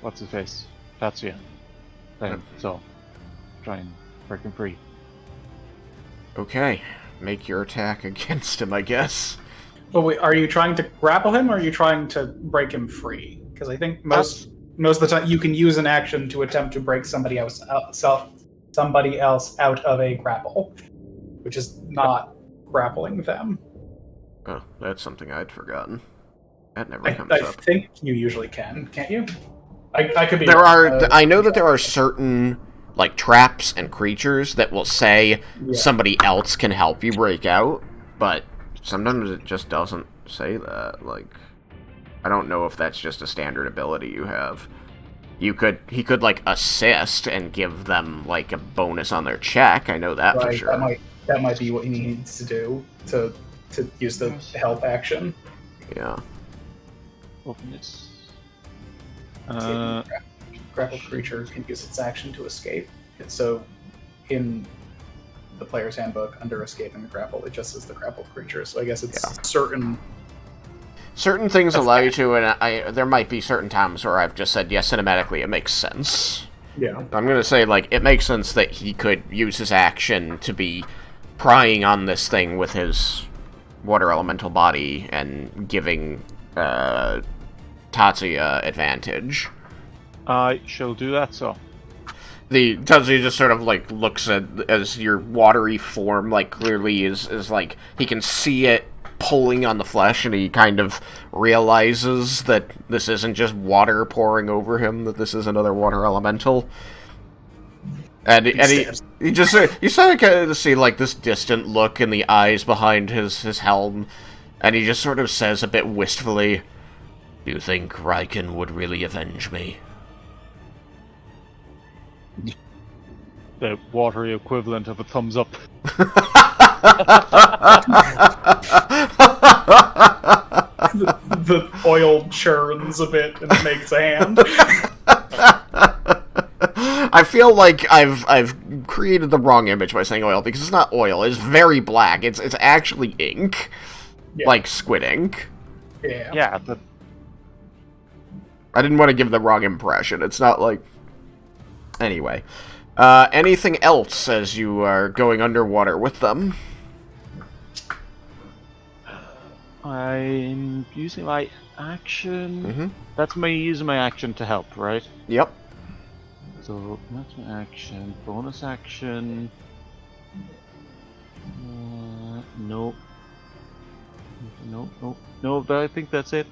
What's his face? Tatsuya. So, try and break him free. Okay, make your attack against him, I guess. But wait, are you trying to grapple him, or are you trying to break him free? Because I think most of the time you can use an action to attempt to break somebody else out of a grapple, which is not grappling them. Oh, that's something I'd forgotten. That never I comes up. think you usually can't you? I could be. I know that there are certain like traps and creatures that will say somebody else can help you break out, but sometimes it just doesn't say that. Like, I don't know if that's just a standard ability you have. He could like assist and give them like a bonus on their check. I know that for sure. That might be what he needs to do to use the help action. Yeah. Open this. Grappled creature can use its action to escape. So, in the player's handbook, under escaping the grapple, it just says the grappled creature. So I guess it's certain things allow you to, and there might be certain times where I've just said, yes, cinematically, it makes sense. Yeah. I'm gonna say, like, it makes sense that he could use his action to be prying on this thing with his water elemental body and giving Tatsuya advantage. I shall do that, so. The Tatsuya just sort of, like, looks at as your watery form, like, clearly is like, he can see it pulling on the flesh, and he kind of realizes that this isn't just water pouring over him, that this is another water elemental. And he just, you sort of kind of see, like, this distant look in the eyes behind his helm, and he just sort of says a bit wistfully, "Do you think Raiken would really avenge me?" The watery equivalent of a thumbs up. the oil churns a bit and makes a hand. I feel like I've created the wrong image by saying oil, because it's not oil. It's very black. It's actually ink, like squid ink. Yeah. Yeah, but I didn't want to give the wrong impression. It's not like. Anyway, anything else as you are going underwater with them? I'm using my action. Mm-hmm. That's me using my action to help, right? Yep. So that's my action. Bonus action. Nope. Nope. But I think that's it.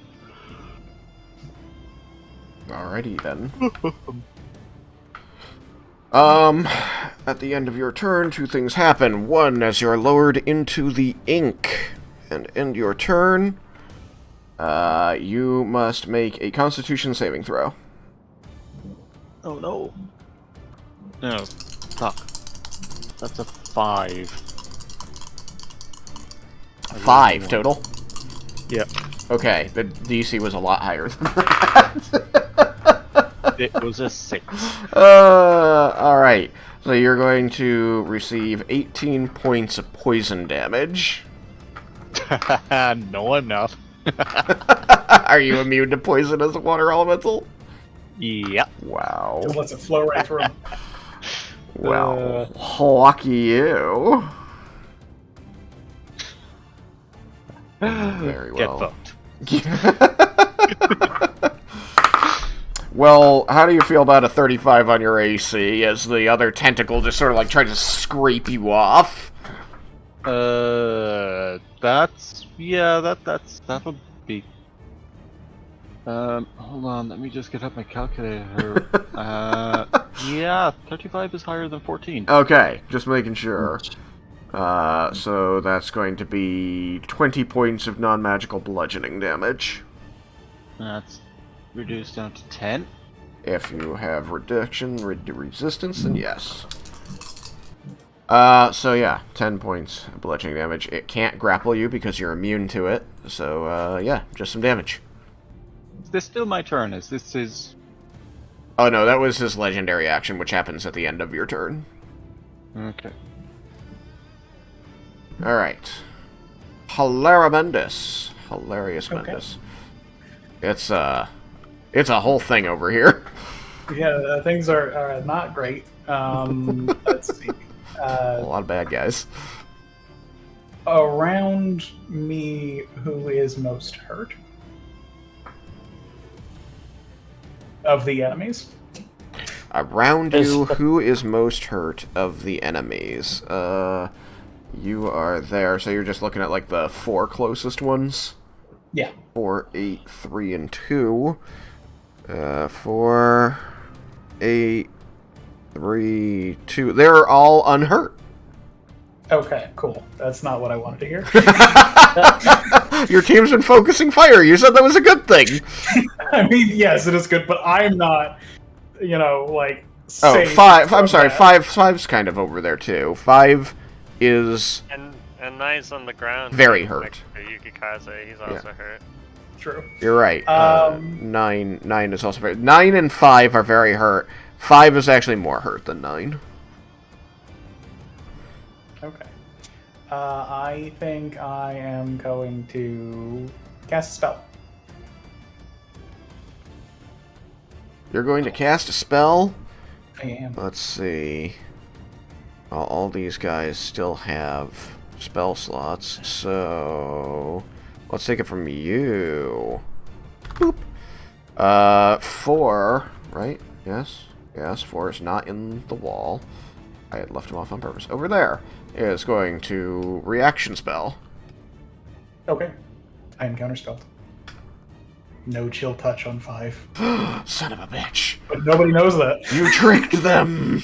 Alrighty then. At the end of your turn, two things happen. One, as you're lowered into the ink, and end your turn, you must make a Constitution saving throw. Oh no. No. Fuck. That's a 5. 5 total? Yep. Okay, the DC was a lot higher than that. It was a 6. Alright. So you're going to receive 18 points of poison damage. No, I'm not. Are you immune to poison as a water elemental? Yep. Wow. Just lets it flow right through him. Well, lucky you. Very well. Get fucked. Well, how do you feel about a 35 on your AC as the other tentacle just sort of like tries to scrape you off? That'll be. Hold on, let me just get up my calculator. Yeah, 35 is higher than 14. Okay, just making sure. So that's going to be 20 points of non-magical bludgeoning damage. That's reduced down to 10. If you have resistance, then yes. So yeah, 10 points of bludgeoning damage. It can't grapple you because you're immune to it. So, yeah, just some damage. Is this still my turn? Is... Oh no, that was his legendary action, which happens at the end of your turn. Okay. Alright. Hilaramendus. Hilarious Okay. Mendus. It's a whole thing over here. Yeah, things are not great. Let's see. A lot of bad guys. Around me, who is most hurt of the enemies? Around you, who is most hurt of the enemies? You are there, so you're just looking at like the 4 closest ones? Yeah. 4, 8, 3, and 2. 4, 8, 3, 2. They're all unhurt. Okay, cool. That's not what I wanted to hear. Your team's been focusing fire. You said that was a good thing. I mean, yes, it is good, but I'm not, like. Oh, safe 5. I'm from sorry. that. 5's kind of over there too. 5 is And Nine's on the ground. very hurt. Next to Yukikaze, he's also hurt. True. You're right. 9 is also very. 9 and 5 are very hurt. 5 is actually more hurt than 9. Okay. I think I am going to cast a spell. You're going to cast a spell. I am. Let's see. All these guys still have spell slots, so let's take it from you. Boop. 4, right? Yes. Yes, 4 is not in the wall. I had left him off on purpose. Over there is going to reaction spell. Okay. I am counterspelled. No chill touch on 5. Son of a bitch. But nobody knows that. You tricked them.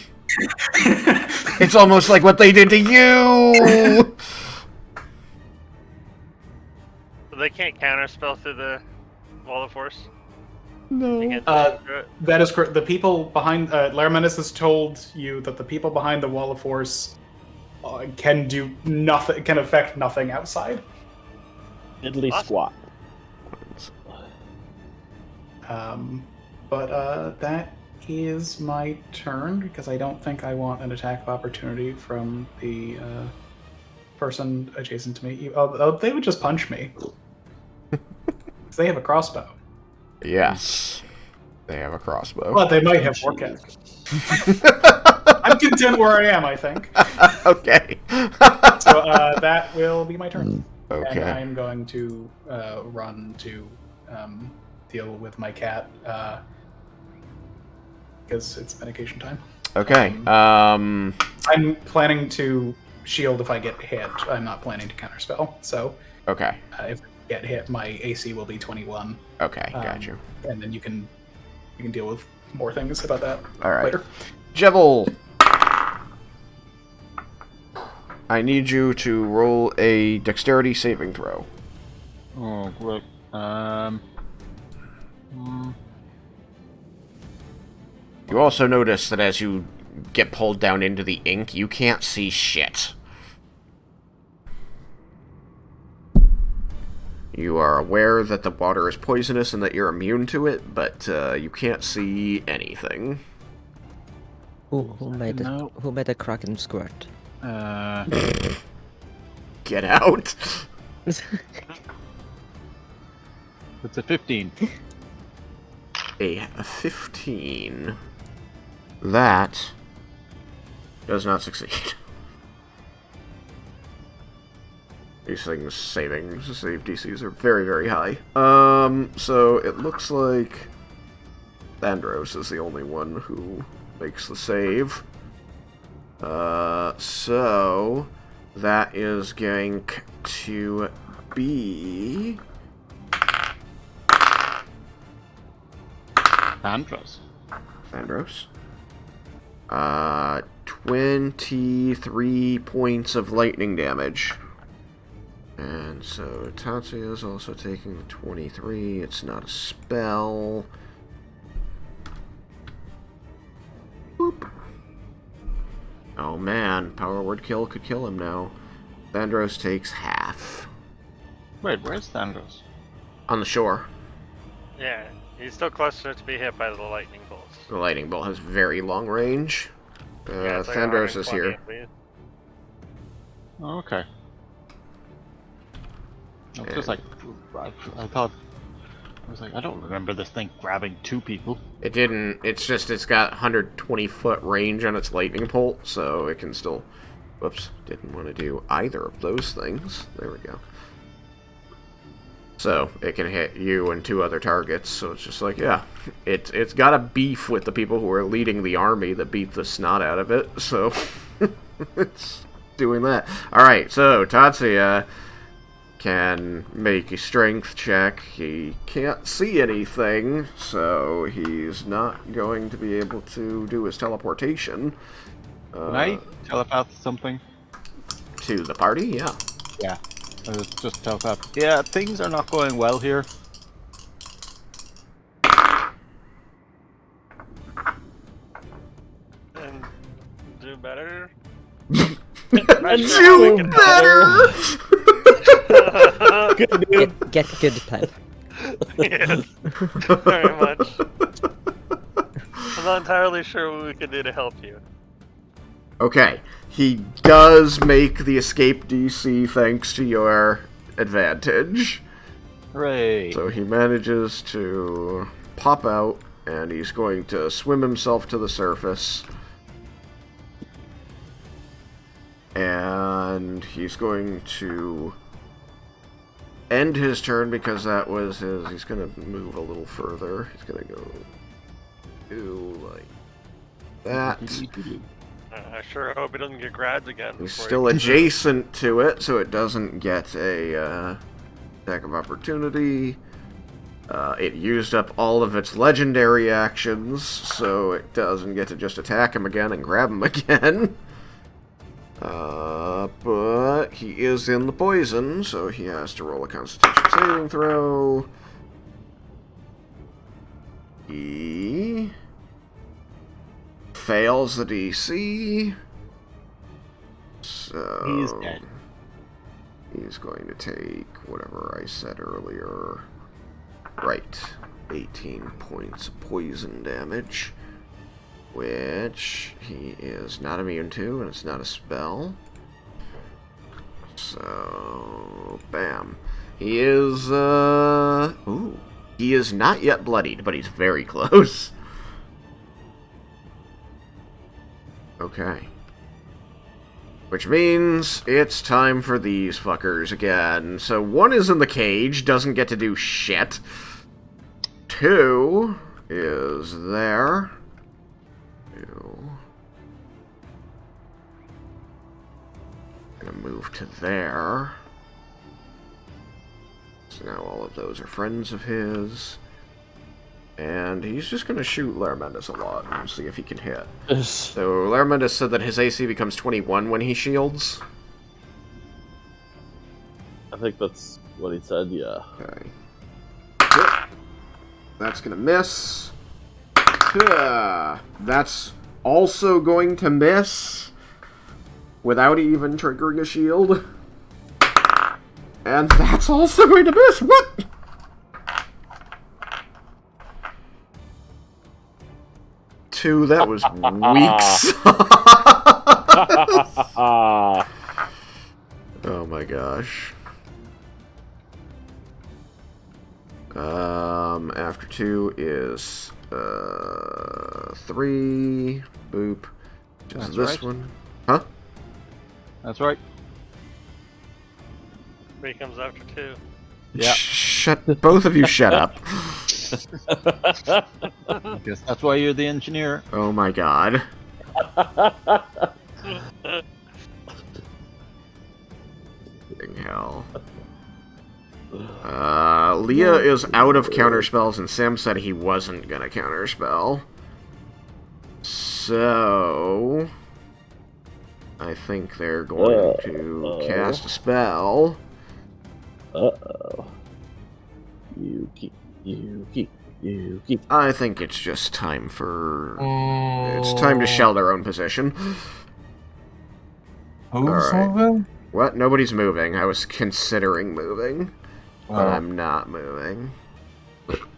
It's almost like what they did to you. So they can't counterspell through the Wall of Force? No. They can't through it? That is correct. The people behind Laramenis has told you that the people behind the Wall of Force can do nothing, can affect nothing outside. Diddly Awesome. squat. But that is my turn because I don't think I want an attack of opportunity from the person adjacent to me. Oh, they would just punch me. 'Cause they have a crossbow. Yes. They have a crossbow. But they might have warcast. I'm content where I am, I think. Okay. So that will be my turn. And Okay. I'm going to run to deal with my cat because it's medication time. Okay. I'm planning to shield if I get hit. I'm not planning to counterspell. So Okay. if I get hit, my AC will be 21. Okay. Got you. And then you can deal with more things about that All right. later. Jevil. I need you to roll a dexterity saving throw. Oh, great. You also notice that as you get pulled down into the ink, you can't see shit. You are aware that the water is poisonous and that you're immune to it, but you can't see anything. Who made No. Who made a Kraken squirt? Get out. It's a 15. A 15. That does not succeed. These things save DCs are very, very high. So it looks like Thandros is the only one who makes the save. So that is going to be Thandros. 23 points of lightning damage. And so Tatsuya is also taking the 23. It's not a spell. Boop. Oh man, Power Word Kill could kill him now. Thandros takes half. Wait, where's Thandros? On the shore. Yeah, he's still close enough to be hit by the lightning bolts. The lightning bolt has very long range. Yeah, it's like Thandros is 120, here. I believe. Oh, okay. I was just like, I thought, I was like, I don't remember this thing grabbing 2 people. It didn't. It's just it's got 120-foot range on its lightning bolt, so it can still. Whoops! Didn't want to do either of those things. There we go. So it can hit you and 2 other targets. So it's just like, yeah, it's got a beef with the people who are leading the army that beat the snot out of it. So it's doing that. All right. So Tatsuya can make a strength check. He can't see anything, so he's not going to be able to do his teleportation. Can I telepath something? To the party? Yeah. Yeah. Just telepath. Yeah, things are not going well here. And do better. Do better! Good dude. Get good time. Yes, very much. I'm not entirely sure what we can do to help you. Okay, he does make the escape DC thanks to your advantage. Hooray! So he manages to pop out, and he's going to swim himself to the surface. And he's going to end his turn because that was his... He's going to move a little further. He's going to go do like that. I sure hope he doesn't get grabbed again. He's before still he- adjacent to it, so it doesn't get a attack of opportunity. It used up all of its legendary actions, so it doesn't get to just attack him again and grab him again. But he is in the poison, so he has to roll a Constitution saving throw. He fails the DC. So He's dead. He's going to take whatever I said earlier. Right. 18 points of poison damage. Which he is not immune to, and it's not a spell. So, bam. He is, ooh. He is not yet bloodied, but he's very close. Okay. Which means it's time for these fuckers again. So 1 is in the cage, doesn't get to do shit. 2 is there. 2. Gonna move to there. So now all of those are friends of his. And he's just gonna shoot Laramentis a lot and see if he can hit. So Laramentis said that his AC becomes 21 when he shields. I think that's what he said, yeah. Okay. Hit. That's gonna miss. That's also going to miss without even triggering a shield. And that's also going to miss. What? Two, that was weak. Oh my gosh. After 2 is 3. Boop. Just That's this right. one. Huh? That's right. 3 comes after 2. Yeah. Shut. Both of you shut up. I guess that's why you're the engineer. Oh my god. Fucking hell. Leah is out of counterspells, and Sam said he wasn't gonna counterspell. So I think they're going to cast a spell. Uh-oh. Yuki. I think it's just time for... It's time to shell their own position. Who's Alright. moving? What? Nobody's moving. I was considering moving, but Oh. I'm not moving.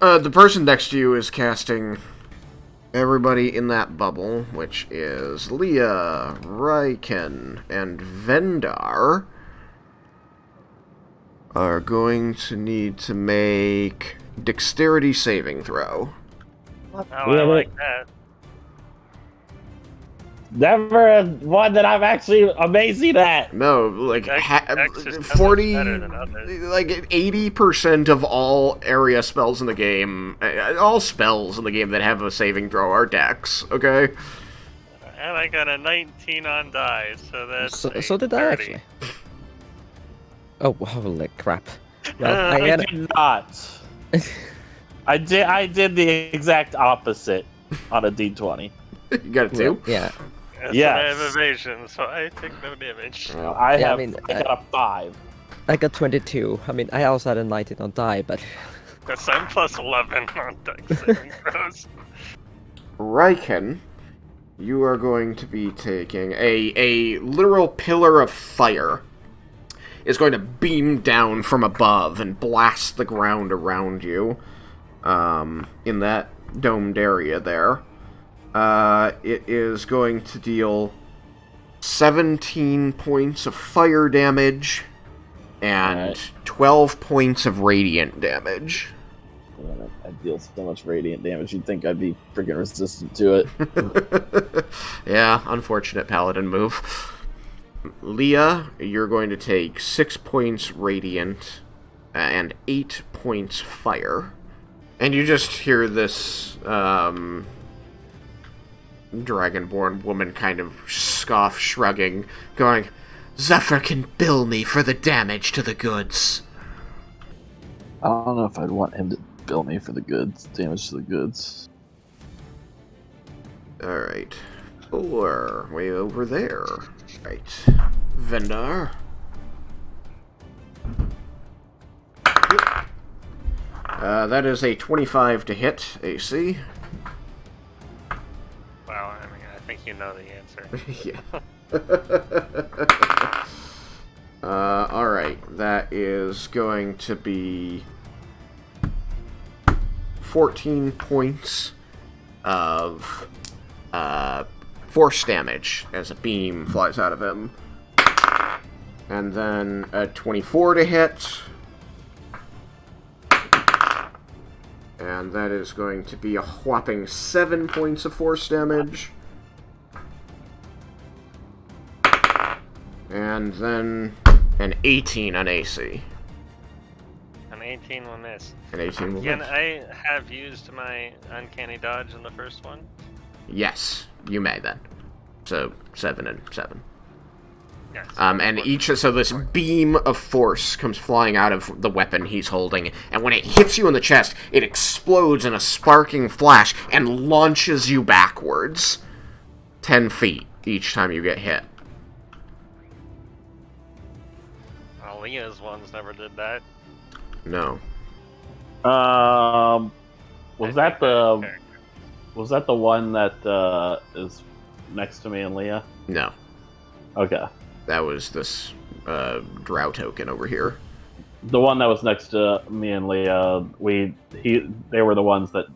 The person next to you is casting everybody in that bubble, which is Leah, Raiken, and Vendar. are going to need to make dexterity saving throw. Oh, I like that. Never one that I'm actually amazing at. No, like Dex is so much 40, better than others. like 80% of all area spells in the game, all spells in the game that have a saving throw are dex. Okay. And I got a 19 on die, so that's So did I 30. actually. Oh, holy crap. Well, I I got did not. I did the exact opposite on a D20. You got a 2? Yeah. Yes. Yes. I have evasion, so I take no damage. I Yeah, have. I mean, I got a 5. I got 22. I mean, I also had a 19 on die, but Yes, I'm plus 11 on dex saving throws. Raiken, you are going to be taking a literal pillar of fire. Is going to beam down from above and blast the ground around you. In that domed area there. It is going to deal 17 points of fire damage and 12 points of radiant damage. Man, I deal so much radiant damage. You'd think I'd be freaking resistant to it. Yeah, unfortunate paladin move. Leah, you're going to take 6 points radiant and 8 points fire. And you just hear this dragonborn woman kind of scoff, shrugging, going, "Zephyr can bill me for the damage to the goods." I don't know if I'd want him to bill me for the goods, damage to the goods. Alright. 4, way over there. Right. Vendar. That is a 25 to hit AC. Wow, I mean, I think you know the answer. Yeah. Alright. That is going to be 14 points of force damage as a beam flies out of him. And then a 24 to hit. And that is going to be a whopping 7 points of force damage. And then an 18 on AC. An 18 will miss. An 18 will Again, miss. I have used my uncanny dodge in the first one. Yes, you may then. So 7 and 7. Yes. And so this beam of force comes flying out of the weapon he's holding, and when it hits you in the chest, it explodes in a sparking flash and launches you backwards 10 feet each time you get hit. Leah's ones never did that. No. Was that the one that is next to me and Leah? No. Okay. That was this drow token over here. The one that was next to me and Leah, they were the ones that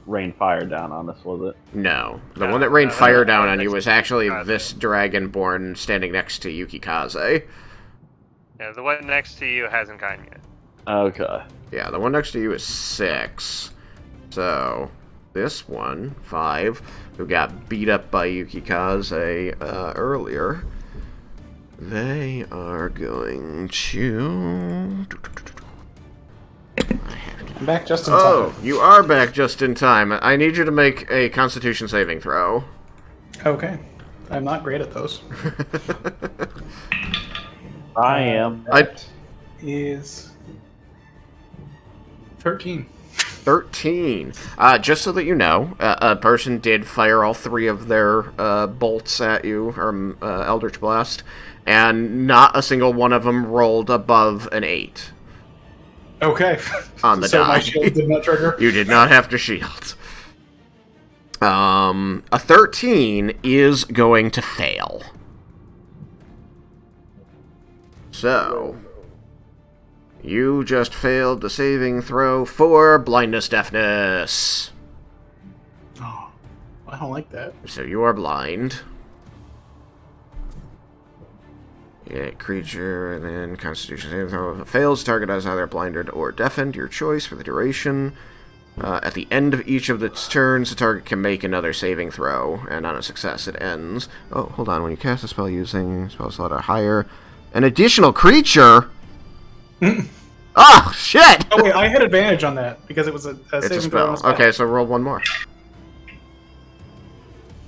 rained fire down on us, was it? No. The No, one that rained no, fire no, down no, on you that's was actually Yukikaze. this dragonborn standing next to Yukikaze. Yeah, the one next to you hasn't gotten yet. Okay. Yeah, the one next to you is 6. So, this one, 5, who got beat up by Yukikaze earlier, they are going to... I'm back just in time. Oh, you are back just in time. I need you to make a Constitution saving throw. Okay. I'm not great at those. I am. That is 13. 13. Just so that you know, a person did fire all 3 of their bolts at you, or Eldritch Blast, and not a single one of them rolled above an 8. Okay. On the so die. my shield did not trigger. You did not have to shield. A 13 is going to fail. So, you just failed the saving throw for blindness deafness. Oh, I don't like that. So you are blind. Yeah, creature, and then Constitution saving throw. If it fails, target is either blinded or deafened, your choice for the duration. At the end of each of its turns, the target can make another saving throw, and on a success, it ends. Oh, hold on. When you cast a spell using spell slot or higher, an additional creature. Oh shit! Oh wait, I had advantage on that because it was a It's saving a throw. on spell. Okay, so roll one more.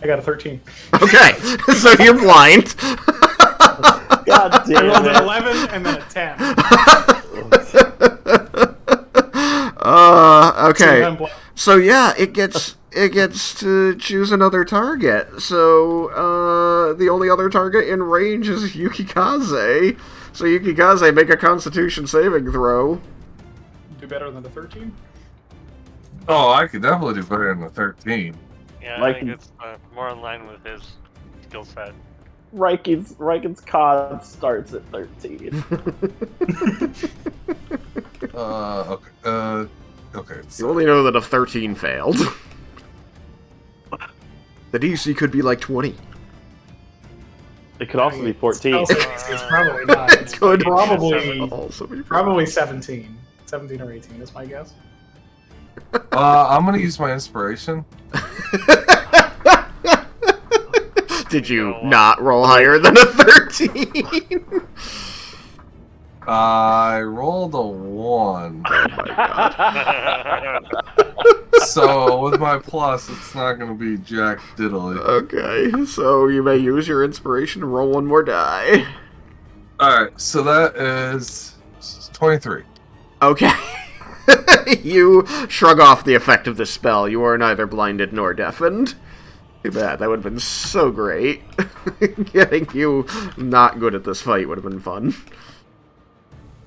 I got a 13. Okay, so you're blind. God I damn rolled an it. 11 and then a 10. Okay. I'm blind. So yeah, it gets to choose another target. So the only other target in range is Yukikaze. So Yukikaze, make a Constitution saving throw. Do better than the 13? Oh, I could definitely do better than the 13. Yeah, Like- I think it's more in line with his skill set. Raiken's COD starts at 13. Okay. You only know that a 13 failed. The DC could be like 20. It could also be 14. It's probably not. It It's could probably also be probably 17. 17 or 18 is my guess. I'm gonna use my inspiration. Did you not roll higher than a 13? I rolled a 1. Oh my god. So with my plus, it's not gonna be jack diddly. Okay, so you may use your inspiration and roll one more die. Alright, so that is 23. Okay. You shrug off the effect of the spell. You are neither blinded nor deafened. Too bad. That would have been so great. Getting you not good at this fight would have been fun.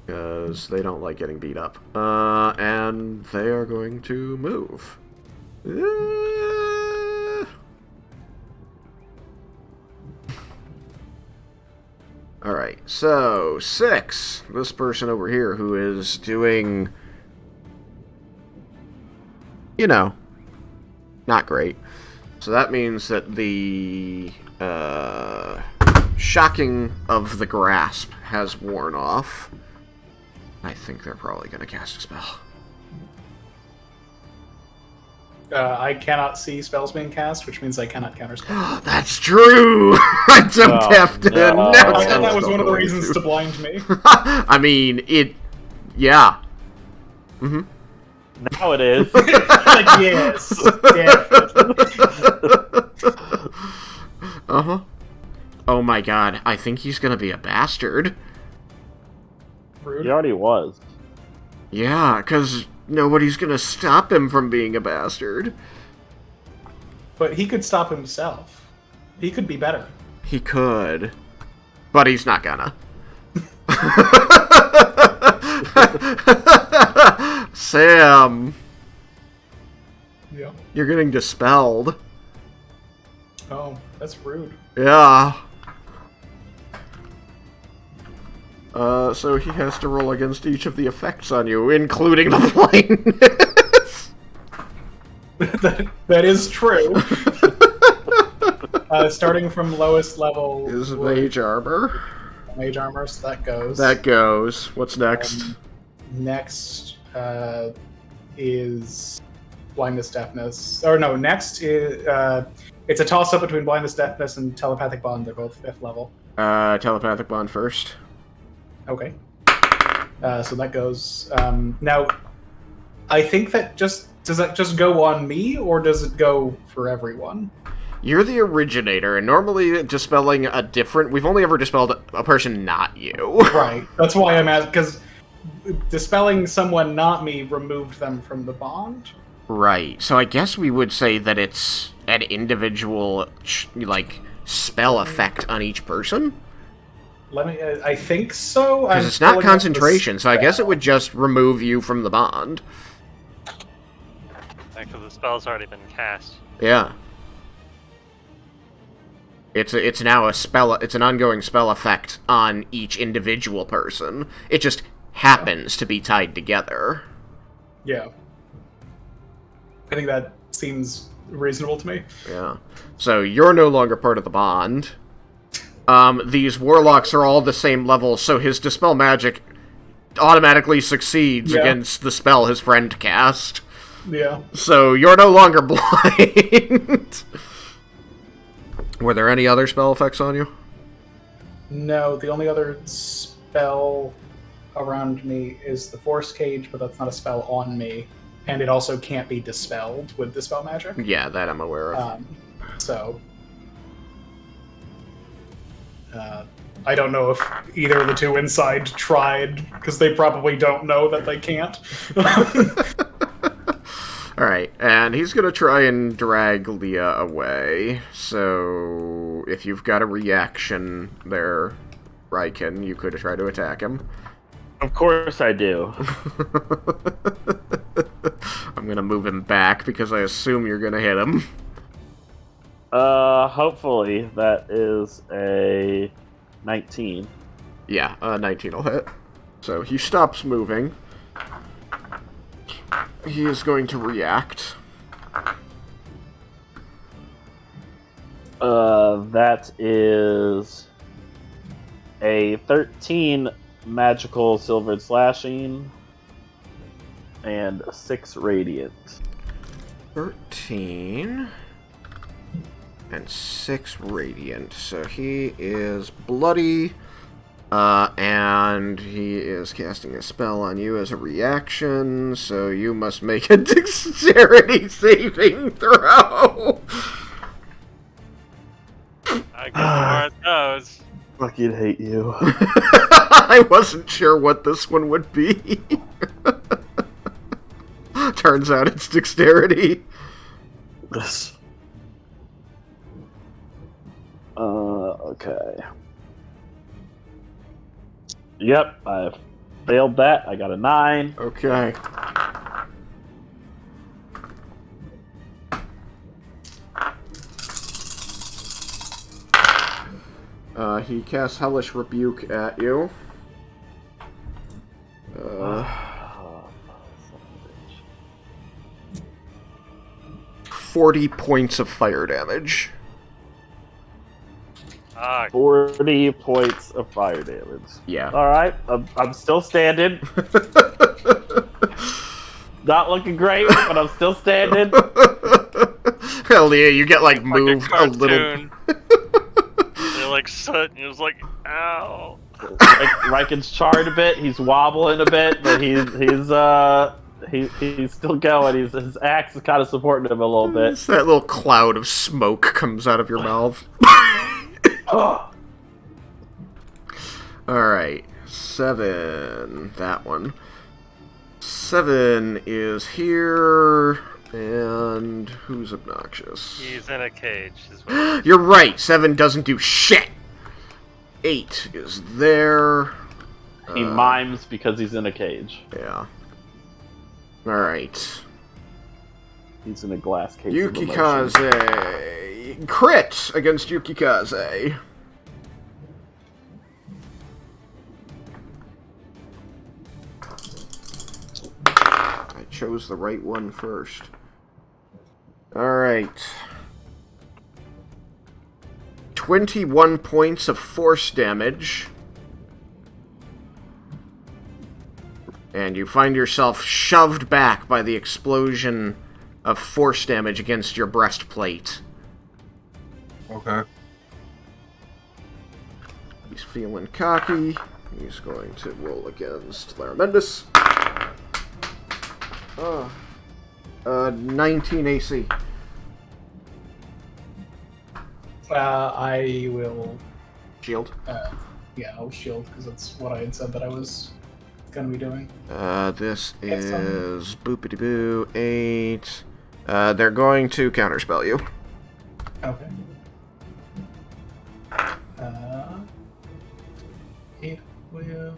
Because they don't like getting beat up. And they are going to move. Alright, so 6. This person over here who is doing, you know, not great. So that means that the shocking of the grasp has worn off. I think they're probably going to cast a spell. I cannot see spells being cast, which means I cannot counterspell. That's true! I jumped Oh, after no. now. I thought that was one of the reasons to blind me. I mean, yeah. Mm-hmm. Now it is. Like, yes, definitely. Uh-huh. Oh my god, I think he's gonna be a bastard. Rude. He already was. Yeah, because nobody's gonna stop him from being a bastard. But he could stop himself. He could be better. He could. But he's not gonna. Sam, Yeah. you're getting dispelled. Oh, that's rude. Yeah. So he has to roll against each of the effects on you, including the blindness. That is true. Starting from lowest level Is would- mage armor. mage armor, so that goes. That goes. What's next? Next is blindness, deafness. Or no, next is it's a toss up between blindness, deafness, and telepathic bond. They're both 5th level. Telepathic bond first. Okay. So that goes. Now, I think that does that just go on me, or does it go for everyone? You're the originator, and normally dispelling a different... We've only ever dispelled a person not you. Right. That's why I'm asking, because dispelling someone not me removed them from the bond. Right. So I guess we would say that it's an individual, spell effect on each person? I think so. Because it's not concentration, so I guess it would just remove you from the bond. Because the spell's already been cast. Yeah. It's now a spell. It's an ongoing spell effect on each individual person. It just happens to be tied together. Yeah. I think that seems reasonable to me. Yeah. So you're no longer part of the bond. these warlocks are all the same level, so his Dispel Magic automatically succeeds against the spell his friend cast. Yeah. So you're no longer blind. Were there any other spell effects on you? No, the only other spell around me is the Force Cage, but that's not a spell on me. And it also can't be dispelled with Dispel Magic. Yeah, that I'm aware of. I don't know if either of the two inside tried, because they probably don't know that they can't. Alright, and he's gonna try and drag Leah away. So, if you've got a reaction there, Raiken, you could try to attack him. Of course I do. I'm gonna move him back because I assume you're gonna hit him. Hopefully that is a 19. Yeah, 19 will hit. So he stops moving. He is going to react. That is a 13 magical silvered slashing and 6 radiant. 13 and 6 radiant. So he is bloody. And he is casting a spell on you as a reaction, so you must make a dexterity saving throw. I got more of those. Fucking hate you. I wasn't sure what this one would be. Turns out it's dexterity. Okay. Yep, I failed that. I got a 9. Okay. He casts Hellish Rebuke at you. 40 points of fire damage. 40 points of fire damage. Yeah. Alright, I'm still standing. Not looking great, but I'm still standing. Hell yeah, you get like moved like a little. You're like sitting, you're just like, ow. Raiken's charred a bit, he's wobbling a bit, but he's still going. His axe is kind of supporting him a little bit. That little cloud of smoke comes out of your mouth. Alright, 7. That one. 7 is here. And who's obnoxious? He's in a cage. Is what You're right, 7 doesn't do shit. 8 is there. He mimes because he's in a cage. Yeah. Alright. He's in a glass case. Yukikaze. Crit against Yukikaze. I chose the right one first. Alright. 21 points of force damage. And you find yourself shoved back by the explosion of force damage against your breastplate. Okay. He's feeling cocky. He's going to roll against Laramendus. 19 AC. I will... Shield. Yeah, I'll shield, because that's what I had said that I was gonna be doing. This is boopity-boo, 8. They're going to counterspell you. Okay. It will...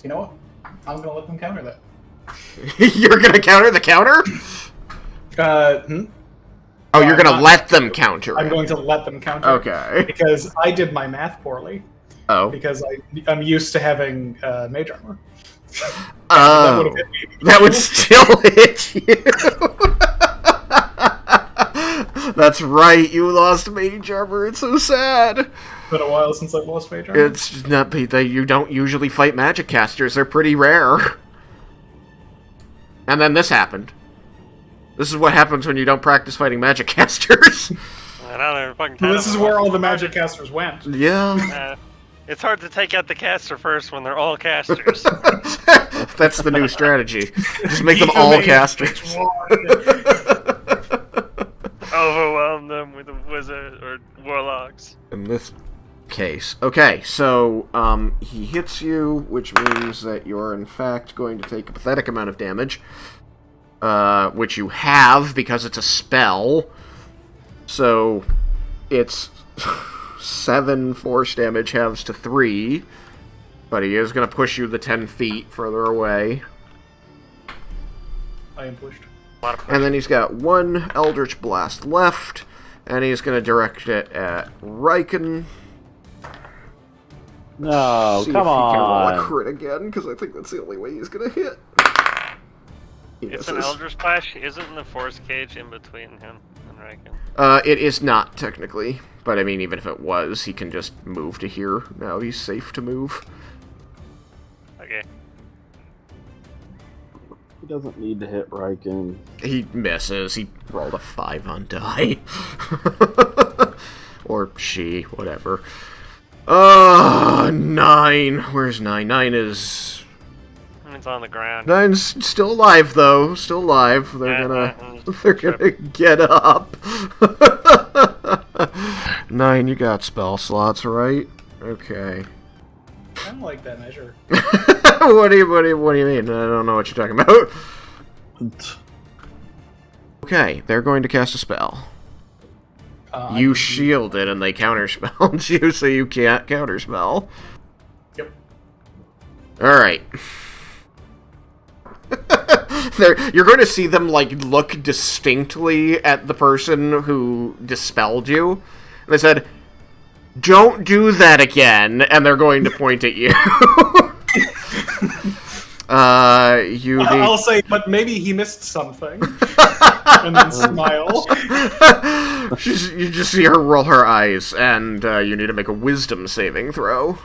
You know what? I'm gonna let them counter that. You're gonna counter the counter? Oh, you're gonna let them counter I'm it. going to let them counter it. Okay. Because I did my math poorly. Oh. Because I'm used to having mage armor. Oh. That would still hit you. That's right, you lost mage armor. It's so sad. It's been a while since I've lost mage armor. It's not you don't usually fight magic casters. They're pretty rare. And then this happened. This is what happens when you don't practice fighting magic casters. I know, they're fucking Well, this is where all the magic. magic casters went. Yeah. It's hard to take out the caster first when they're all casters. That's the new strategy. Just make them all casters. Overwhelm them with a wizard or warlocks. In this case. Okay, so he hits you, which means that you're in fact going to take a pathetic amount of damage. Which you have because it's a spell. So it's 7 force damage halves to 3. But he is going to push you the 10 feet further away. I am pushed. And then he's got 1 Eldritch Blast left. And he's going to direct it at Raiken. No, See come if he can roll a on. crit again, because I think that's the only way he's going to hit. He It's an misses. Eldritch Splash. Isn't the force cage in between him and Raiken? It is not, technically. But, I mean, even if it was, he can just move to here. Now he's safe to move. Okay. He doesn't need to hit Raiken. He misses. He rolled a 5 on die. Or she, whatever. 9. Where's 9? 9 is... It's on the ground. 9's still alive, though. Still alive. They're gonna get up. 9, you got spell slots, right? Okay. I don't like that measure. What do you mean? I don't know what you're talking about. Okay, they're going to cast a spell. You shielded and they counterspelled you, so you can't counterspell. Yep. Alright. You're going to see them, like, look distinctly at the person who dispelled you. And they said, "Don't do that again," and they're going to point at you. I'll say, but maybe he missed something. And then smile. You just see her roll her eyes, and you need to make a wisdom saving throw.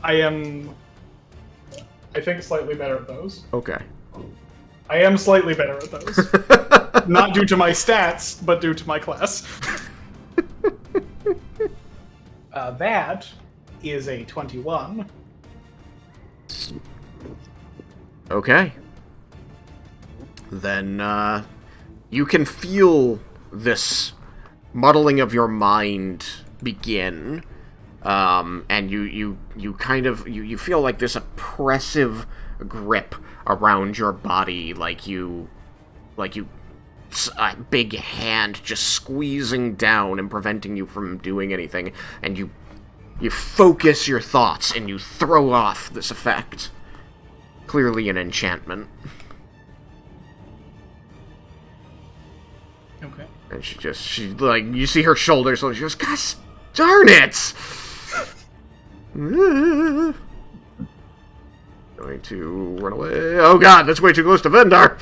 I think, slightly better at those. Okay. I am slightly better at those. Not due to my stats, but due to my class. That is a 21. Okay. Then, you can feel this muddling of your mind begin. And you kind of, you feel like this oppressive grip around your body, like a big hand just squeezing down and preventing you from doing anything, and you focus your thoughts and you throw off this effect. Clearly an enchantment. Okay. And she like, you see her shoulders, so she goes, "Gosh darn it!" Going to run away. Oh god, that's way too close to Vendar!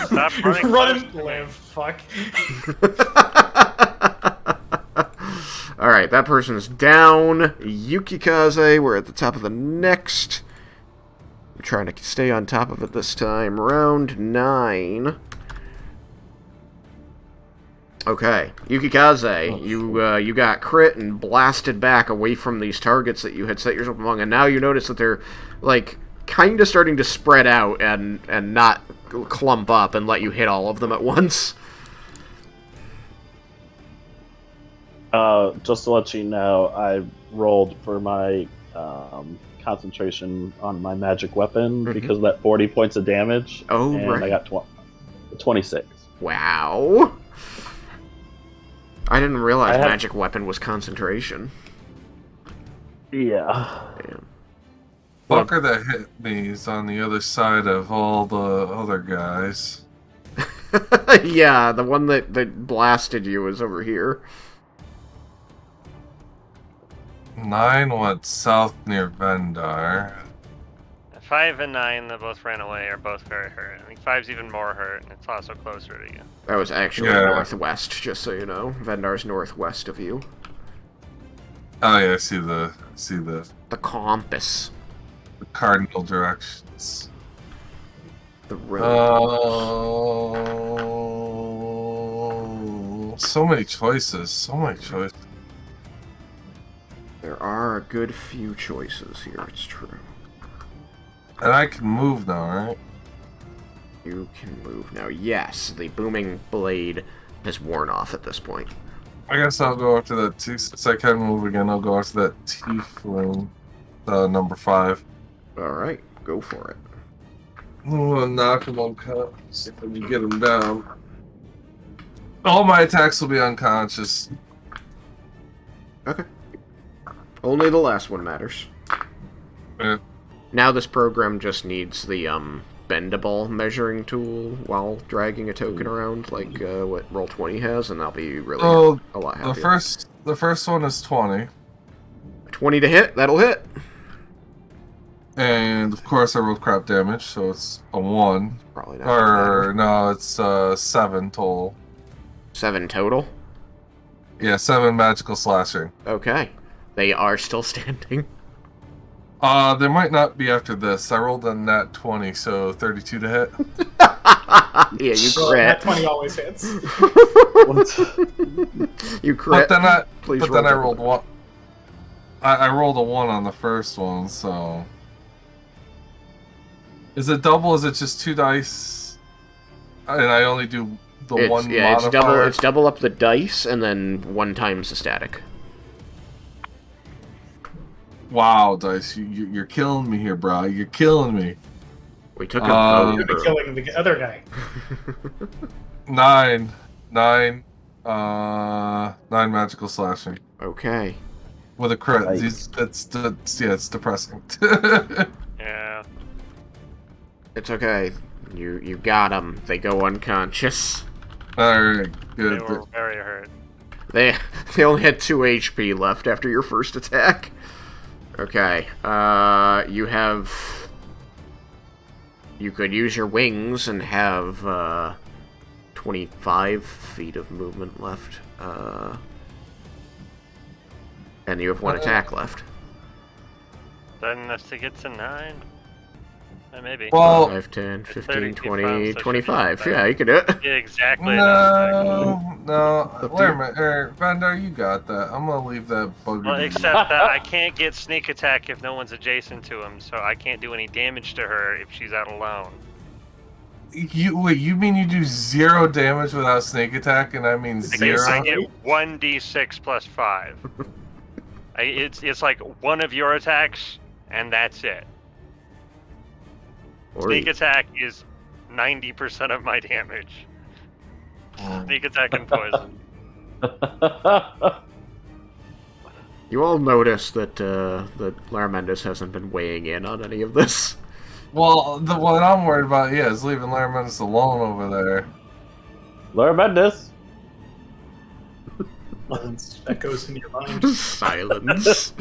Stop running. Run, live, fuck. Alright, that person's down. Yukikaze, we're at the top of the next. I'm trying to stay on top of it this time. Round 9. Okay, Yukikaze, you got crit and blasted back away from these targets that you had set yourself among, and now you notice that they're, like, kind of starting to spread out and not clump up and let you hit all of them at once. Just to let you know, I rolled for my concentration on my magic weapon because of that 40 points of damage. Oh, and right. I got 26. Wow. I didn't realize I have- magic weapon was concentration. Yeah. Damn. Fucker that hit me is on the other side of all the other guys. Yeah, the one that blasted you is over here. 9 went south near Vendar. 5 and 9 that both ran away are both very hurt. I think 5's even more hurt, and it's also closer to you. That was actually Yeah. northwest, just so you know. Vendar's northwest of you. Oh yeah, I see the The compass. cardinal directions. The road. Oh, so many choices. So many choices. There are a good few choices here, it's true. And I can move now, right? You can move now. Yes, the booming blade has worn off at this point. I guess I'll go after that T. Since I can move again, I'll go after that Tiefling, number 5. Alright, go for it. I'm gonna knock him unconscious. See if I can get him down. All my attacks will be unconscious. Okay. Only the last one matters. Yeah. Now this program just needs the bendable measuring tool while dragging a token around, like what Roll20 has, and I'll be really a lot happier. The first one is 20. 20 to hit, that'll hit. And of course I rolled crap damage, so it's a 1. Probably not gonna matter. Or no, it's 7 total. 7 total? Yeah, 7 magical slashing. Okay. They are still standing. They might not be after this. I rolled a nat 20, so 32 to hit. Yeah, you Well, that crit. 20 always hits. You crit. But Please then I roll rolled one. I rolled a 1 on the first one, so. Is it double? Is it just 2 dice? And I only do the one Yeah, modifier? it's double up the dice, and then 1 times the static. Wow, dice, you're killing me here, bro. You're killing me. We took a You're vote. gonna be killing the other guy. 9 magical slashing Okay. with a crit. Nice. It's depressing. Yeah. It's okay. You got them. They go unconscious. All right, They good. were very hurt. They only had 2 HP left after your first attack. Okay. You could use your wings and have 25 feet of movement left. And you have 1 attack left. That enough to get to 9? Maybe. Well, 5, 10, 15, 30 20, from, so 25. should be Yeah, you can do it. Yeah, exactly. enough. no. Up to Vandar, you got that. I'm gonna leave that bugger. Well, to you. except that I can't get sneak attack if no one's adjacent to him, so I can't do any damage to her if she's out alone. You mean you do 0 damage without snake attack, and I mean 0? I get 1d6 plus 5. It's like one of your attacks, and that's it. Sneak attack is 90% of my damage. Sneak attack and poison. You all notice that Laramendes hasn't been weighing in on any of this. Well, what I'm worried about, is leaving Laramendes alone over there. Laura Bendis. Echoes in your mind. Silence.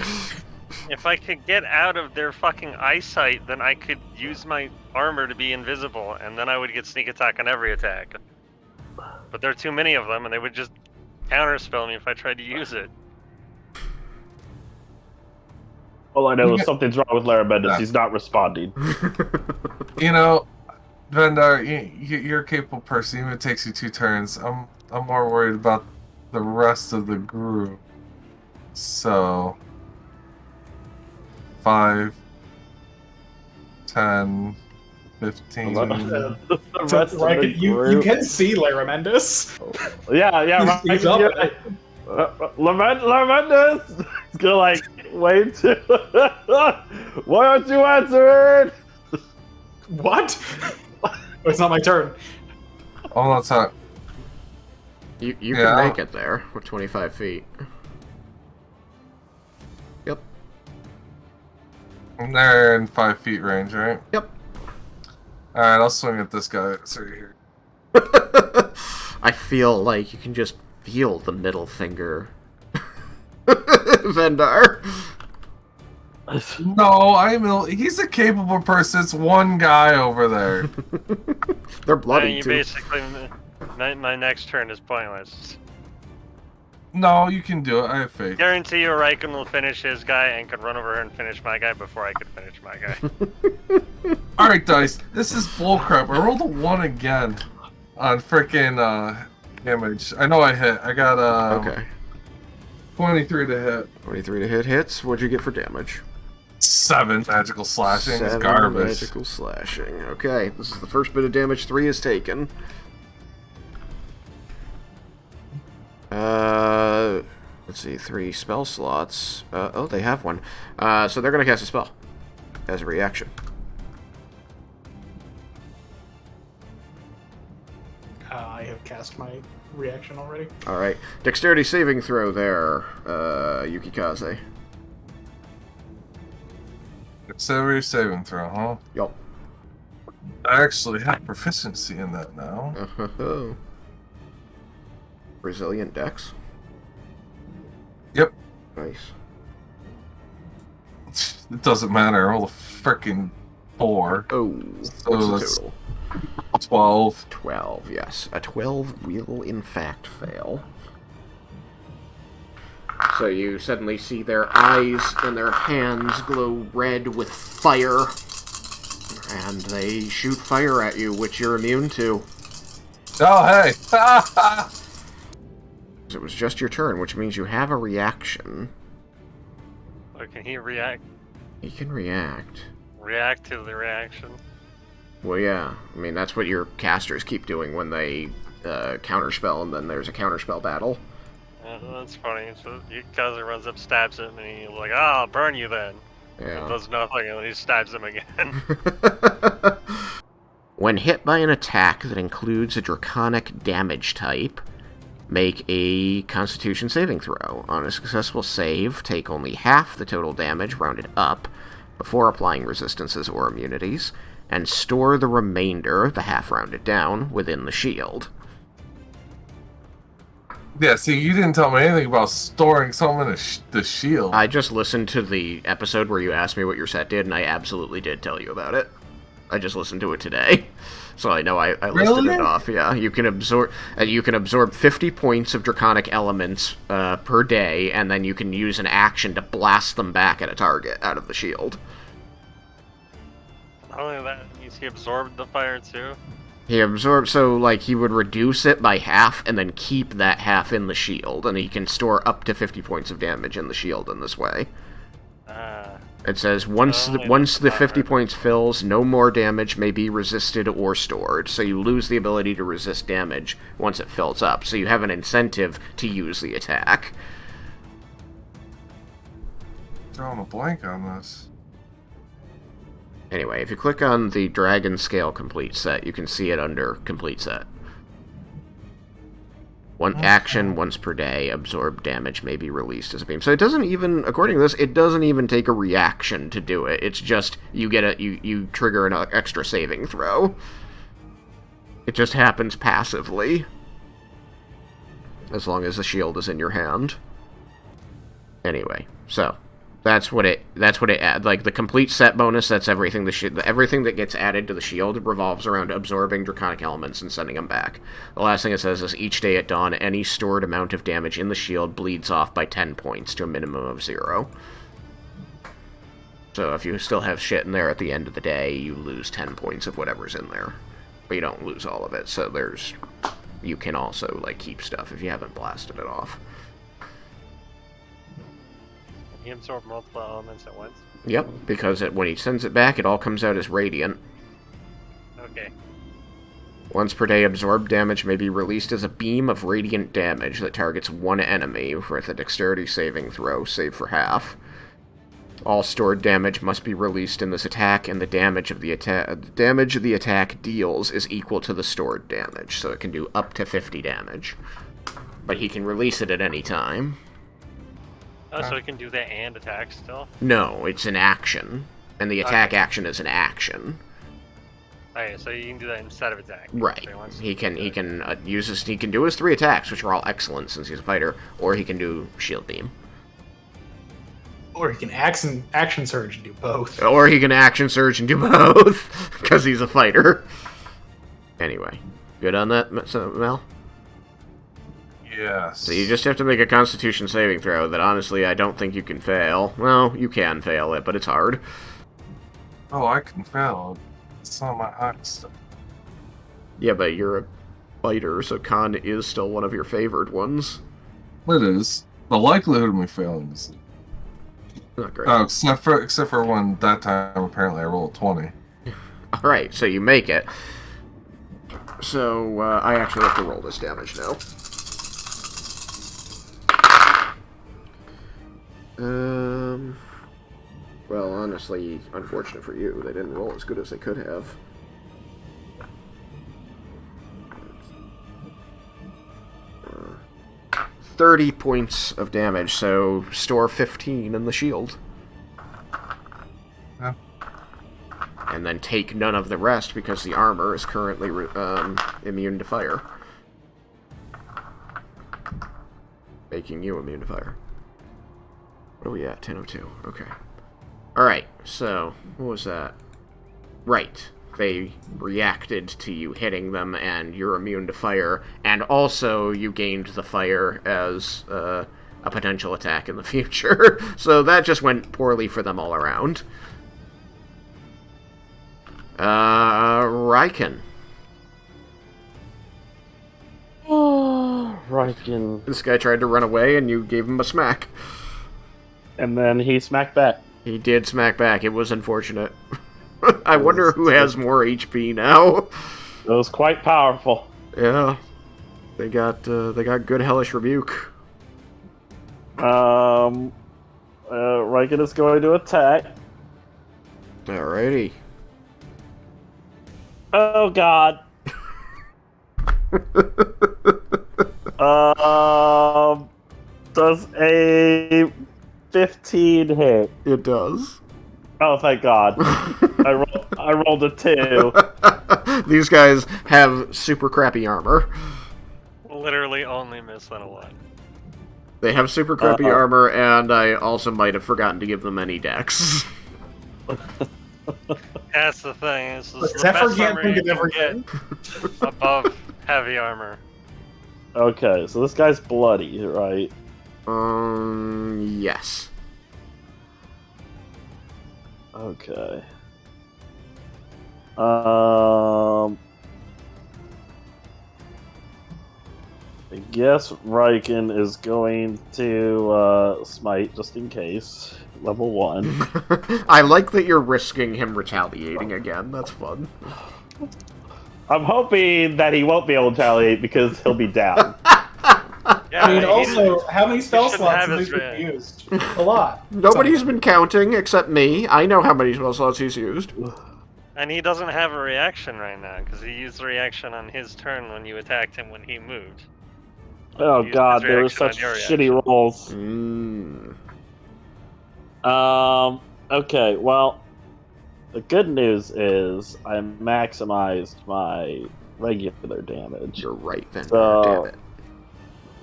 If I could get out of their fucking eyesight, then I could use my armor to be invisible, and then I would get sneak attack on every attack. But there are too many of them, and they would just counterspell me if I tried to use it. All I know is something's wrong with Lara Bendis. He's not responding. You know, Vandar, you're a capable person. Even if it takes you 2 turns. I'm more worried about the rest of the group. So 5, 10, 15. The rest of the Raiken, you group. can see Laramendes. Yeah, He's right. up. Lamendis! He's gonna like wait to. Why aren't you answering? What? Oh, it's not my turn. Oh, that's not. You Yeah. can make it there with 25 feet. Yep. I'm there in 5 feet range, right? Yep. Alright, I'll swing at this guy. It's right here. I feel like you can just feel the middle finger. Vendar. No, he's a capable person. It's one guy over there. They're bloody, you too. basically, my next turn is pointless. No, you can do it. I have faith. Guarantee you Raiken will finish his guy and can run over here and finish my guy before I could finish my guy. Alright, Dice. This is bullcrap. I rolled a 1 again on frickin' damage. I know I hit. I got Okay. 23 to hit. 23 to hit hits. What'd you get for damage? 7 magical slashing. It's 7 garbage. magical slashing. Okay, this is the first bit of damage. 3 is taken. Let's see, 3 spell slots. Oh, they have one. So they're gonna cast a spell as a reaction. I have cast my reaction already. Alright. Dexterity saving throw there, Yukikaze. Dexterity saving throw, huh? Yup. I actually have proficiency in that now. Resilient dex. Yep. Nice. It doesn't matter. I rolled a frickin' 4. Oh, So what's the that's total? 12. 12, yes. A 12 will, in fact, fail. So you suddenly see their eyes and their hands glow red with fire. And they shoot fire at you, which you're immune to. Oh, hey! It was just your turn, which means you have a reaction. Or can he react? He can react. React to the reaction? Well, yeah. I mean, that's what your casters keep doing when they counterspell, and then there's a counterspell battle. That's funny. So Yukikaze runs up, stabs him, and he's like, I'll burn you then. Yeah. It does nothing, and then he stabs him again. When hit by an attack that includes a draconic damage type, make a Constitution saving throw. On a successful save, take only half the total damage, rounded up, before applying resistances or immunities, and store the remainder, the half rounded down, within the shield. Yeah, see, you didn't tell me anything about storing something in the shield. I just listened to the episode where you asked me what your set did, and I absolutely did tell you about it. I just listened to it today, so I know I listed it off. Yeah, you can absorb 50 points of draconic elements per day, and then you can use an action to blast them back at a target out of the shield. Not only that, he absorbed the fire too. He absorbs, so like he would reduce it by half, and then keep that half in the shield, and he can store up to 50 points of damage in the shield in this way. It says, once the 50 points fills, no more damage may be resisted or stored. So you lose the ability to resist damage once it fills up. So you have an incentive to use the attack. Drawing a blank on this. Anyway, if you click on the Dragon Scale Complete Set, you can see it under Complete Set. One action once per day, absorb damage may be released as a beam. So it doesn't even, according to this, it doesn't even take a reaction to do it. It's just you get you trigger an extra saving throw. It just happens passively, as long as the shield is in your hand. Anyway, so that's what it adds. Like the complete set bonus, that's everything. Everything that gets added to the shield revolves around absorbing draconic elements and sending them back. The last thing it says is each day at dawn, any stored amount of damage in the shield bleeds off by 10 points to a minimum of 0. So if you still have shit in there at the end of the day, you lose 10 points of whatever's in there, but you don't lose all of it. So you can also like keep stuff if you haven't blasted it off. He absorbed multiple elements at once. Yep, because when he sends it back, it all comes out as radiant. Okay. Once per day, absorbed damage may be released as a beam of radiant damage that targets one enemy with a dexterity saving throw, save for half. All stored damage must be released in this attack, and the damage the attack deals is equal to the stored damage, so it can do up to 50 damage. But he can release it at any time. Oh, so he can do that and attack still? No, it's an action, and the attack action is an action. Okay, so you can do that instead of attack. Right. So he can do his 3 attacks, which are all excellent since he's a fighter, or he can do shield beam. Or he can action surge and do both. Or he can action surge and do both, because he's a fighter. Anyway, good on that, Mel? Yes. So you just have to make a Constitution saving throw that honestly I don't think you can fail. Well, you can fail it, but it's hard. Oh, I can fail. It's not my hot stuff. Yeah, but you're a fighter, so con is still one of your favored ones. It is. The likelihood of me failing is Not great. oh, except for when that time apparently I rolled 20. Alright, so you make it. So, I actually have to roll this damage now. Well, honestly, unfortunate for you, they didn't roll as good as they could have. 30 points of damage, so store 15 in the shield. Yeah. And then take none of the rest because the armor is currently immune to fire. Making you immune to fire. What are we at? 10:02. Okay. Alright, so, what was that? Right. They reacted to you hitting them, and you're immune to fire, and also you gained the fire as a potential attack in the future. So that just went poorly for them all around. Raiken. Oh, Raiken. This guy tried to run away, and you gave him a smack. And then he smacked back. He did smack back. It was unfortunate. I wonder who has more HP now. It was quite powerful. Yeah, they got good hellish rebuke. Raiken is going to attack. Alrighty. Oh God. Does a 15 hit? It does. Oh, thank God. I rolled a 2. These guys have super crappy armor. Literally only miss on a 1. They have super crappy armor, and I also might have forgotten to give them any dex. That's the thing. This is the Zephyr best can't armor think you of can everything. get above heavy armor. Okay, so this guy's bloody, right? Yes. Okay. I guess Raiken is going to smite just in case. Level 1. I like that you're risking him retaliating again. That's fun. I'm hoping that he won't be able to retaliate because he'll be down. Yeah, I mean, also, how many spell shouldn't slots have have his these been used? A lot. Nobody's been counting except me. I know how many spell slots he's used. And he doesn't have a reaction right now, because he used the reaction on his turn when you attacked him when he moved. Oh Use God, his there were reaction on such your shitty rolls. Okay, well, the good news is I maximized my regular damage. You're right, then. So, Damn it.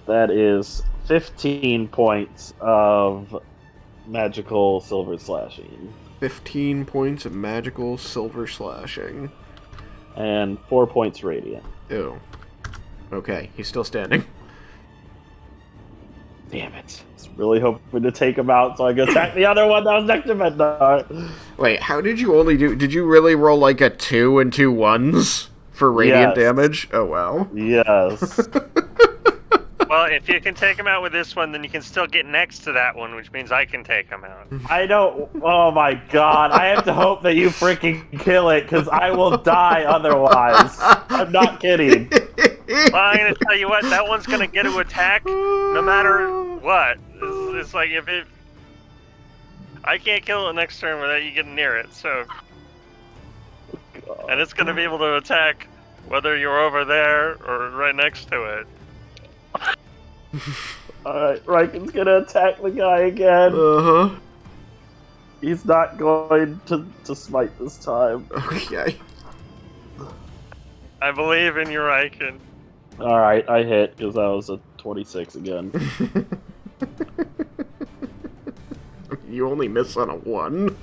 that is 15 points of magical silver slashing. 15 points of magical silver slashing. And 4 points radiant. Ew. Okay, he's still standing. Damn it. I was really hoping to take him out so I could attack the other one that was next to him. No. Wait, how did you only do... Did you really roll like a 2 and 2 1s for radiant Yes. damage? Oh, wow. Yes. Well, if you can take him out with this one, then you can still get next to that one, which means I can take him out. I don't... Oh my God. I have to hope that you freaking kill it because I will die otherwise. I'm not kidding. Well, I'm gonna tell you what, that one's gonna get to attack no matter what. It's like if it... I can't kill it next turn without you getting near it, so... And it's gonna be able to attack whether you're over there or right next to it. Alright, Raiken's gonna attack the guy again. Uh-huh. He's not going to smite this time. Okay. I believe in your Raiken. Alright, I hit because that was a 26 again. You only miss on a 1.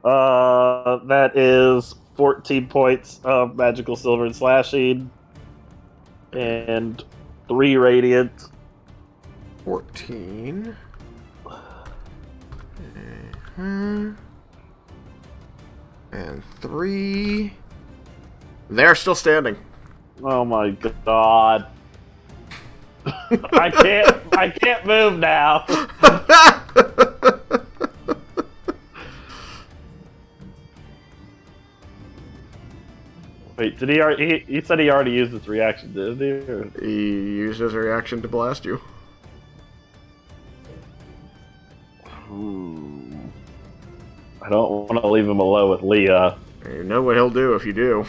That is 14 points of magical silver and slashing, and 3 radiant. 14. And 3. They're still standing. Oh my god! I can't move now. Wait, did he already? He said he already used his reaction, didn't he? Or... He used his reaction to blast you. I don't want to leave him alone with Leah. You know what he'll do if you do.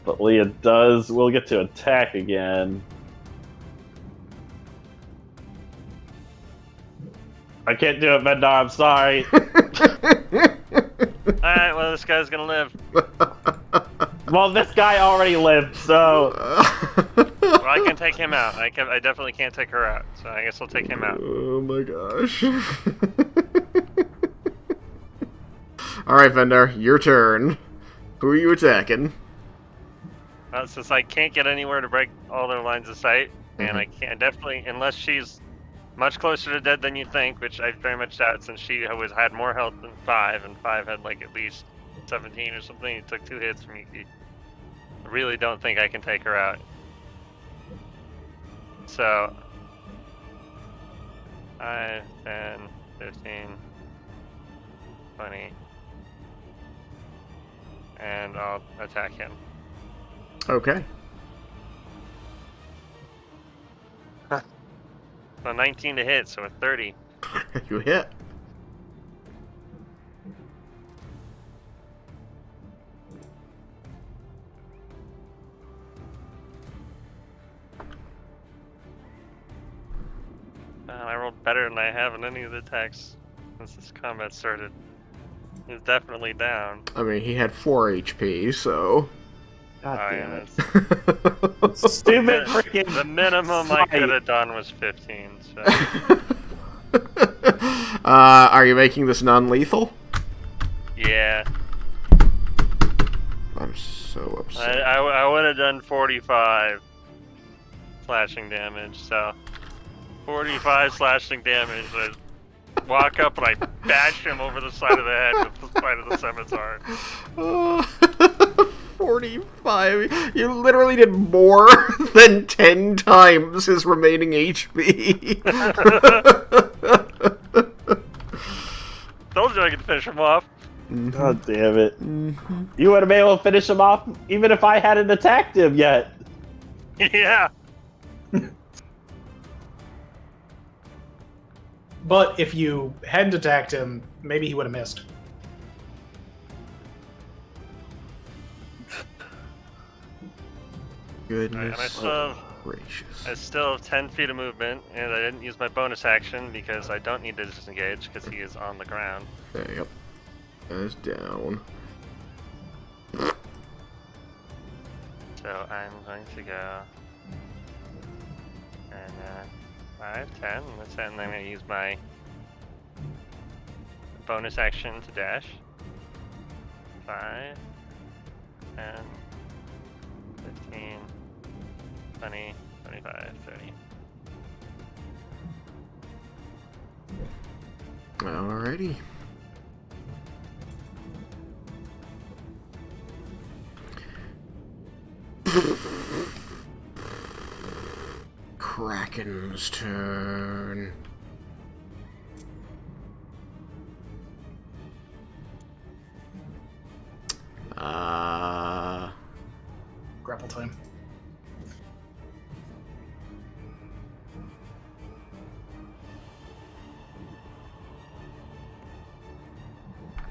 But Leah will get to attack again. I can't do it, Mendar, I'm sorry. Alright, well, this guy's gonna live. Well, this guy already lived, so... Well, I can take him out. I definitely can't take her out, so I guess I'll take him out. Oh my gosh. Alright, Vendar, your turn. Who are you attacking? Since I can't get anywhere to break all their lines of sight, and I can't definitely, unless she's much closer to dead than you think, which I very much doubt since she had more health than 5, and 5 had like at least 17 or something. It took 2 hits from Yuki. I really don't think I can take her out. So, 5, 10, 15, 20, and I'll attack him. Okay. So 19 to hit, so a 30. You hit. I rolled better than I have in any of the attacks since this combat started. He's definitely down. I mean, he had 4 HP, so... God Oh, damn yeah, it. that's- Stupid freaking... The minimum I could have done was 15, so... Are you making this non-lethal? Yeah. I'm so upset. I would have done 45 slashing damage, so... 45 slashing damage. I walk up and I bash him over the side of the head with the side of the scimitar. 45. You literally did more than 10 times his remaining HP. Told you I could finish him off. God damn it. You would have been able to finish him off even if I hadn't attacked him yet. Yeah. But if you hadn't attacked him, maybe he would have missed. Goodness And gracious. I still have 10 feet of movement, and I didn't use my bonus action because I don't need to disengage because he is on the ground. Yep. That is down. So I'm going to go and 5, 10, and then I'm going to use my bonus action to dash. 5, 10, 15, 20, 25, 30. Alrighty. Kraken's turn. Grapple time.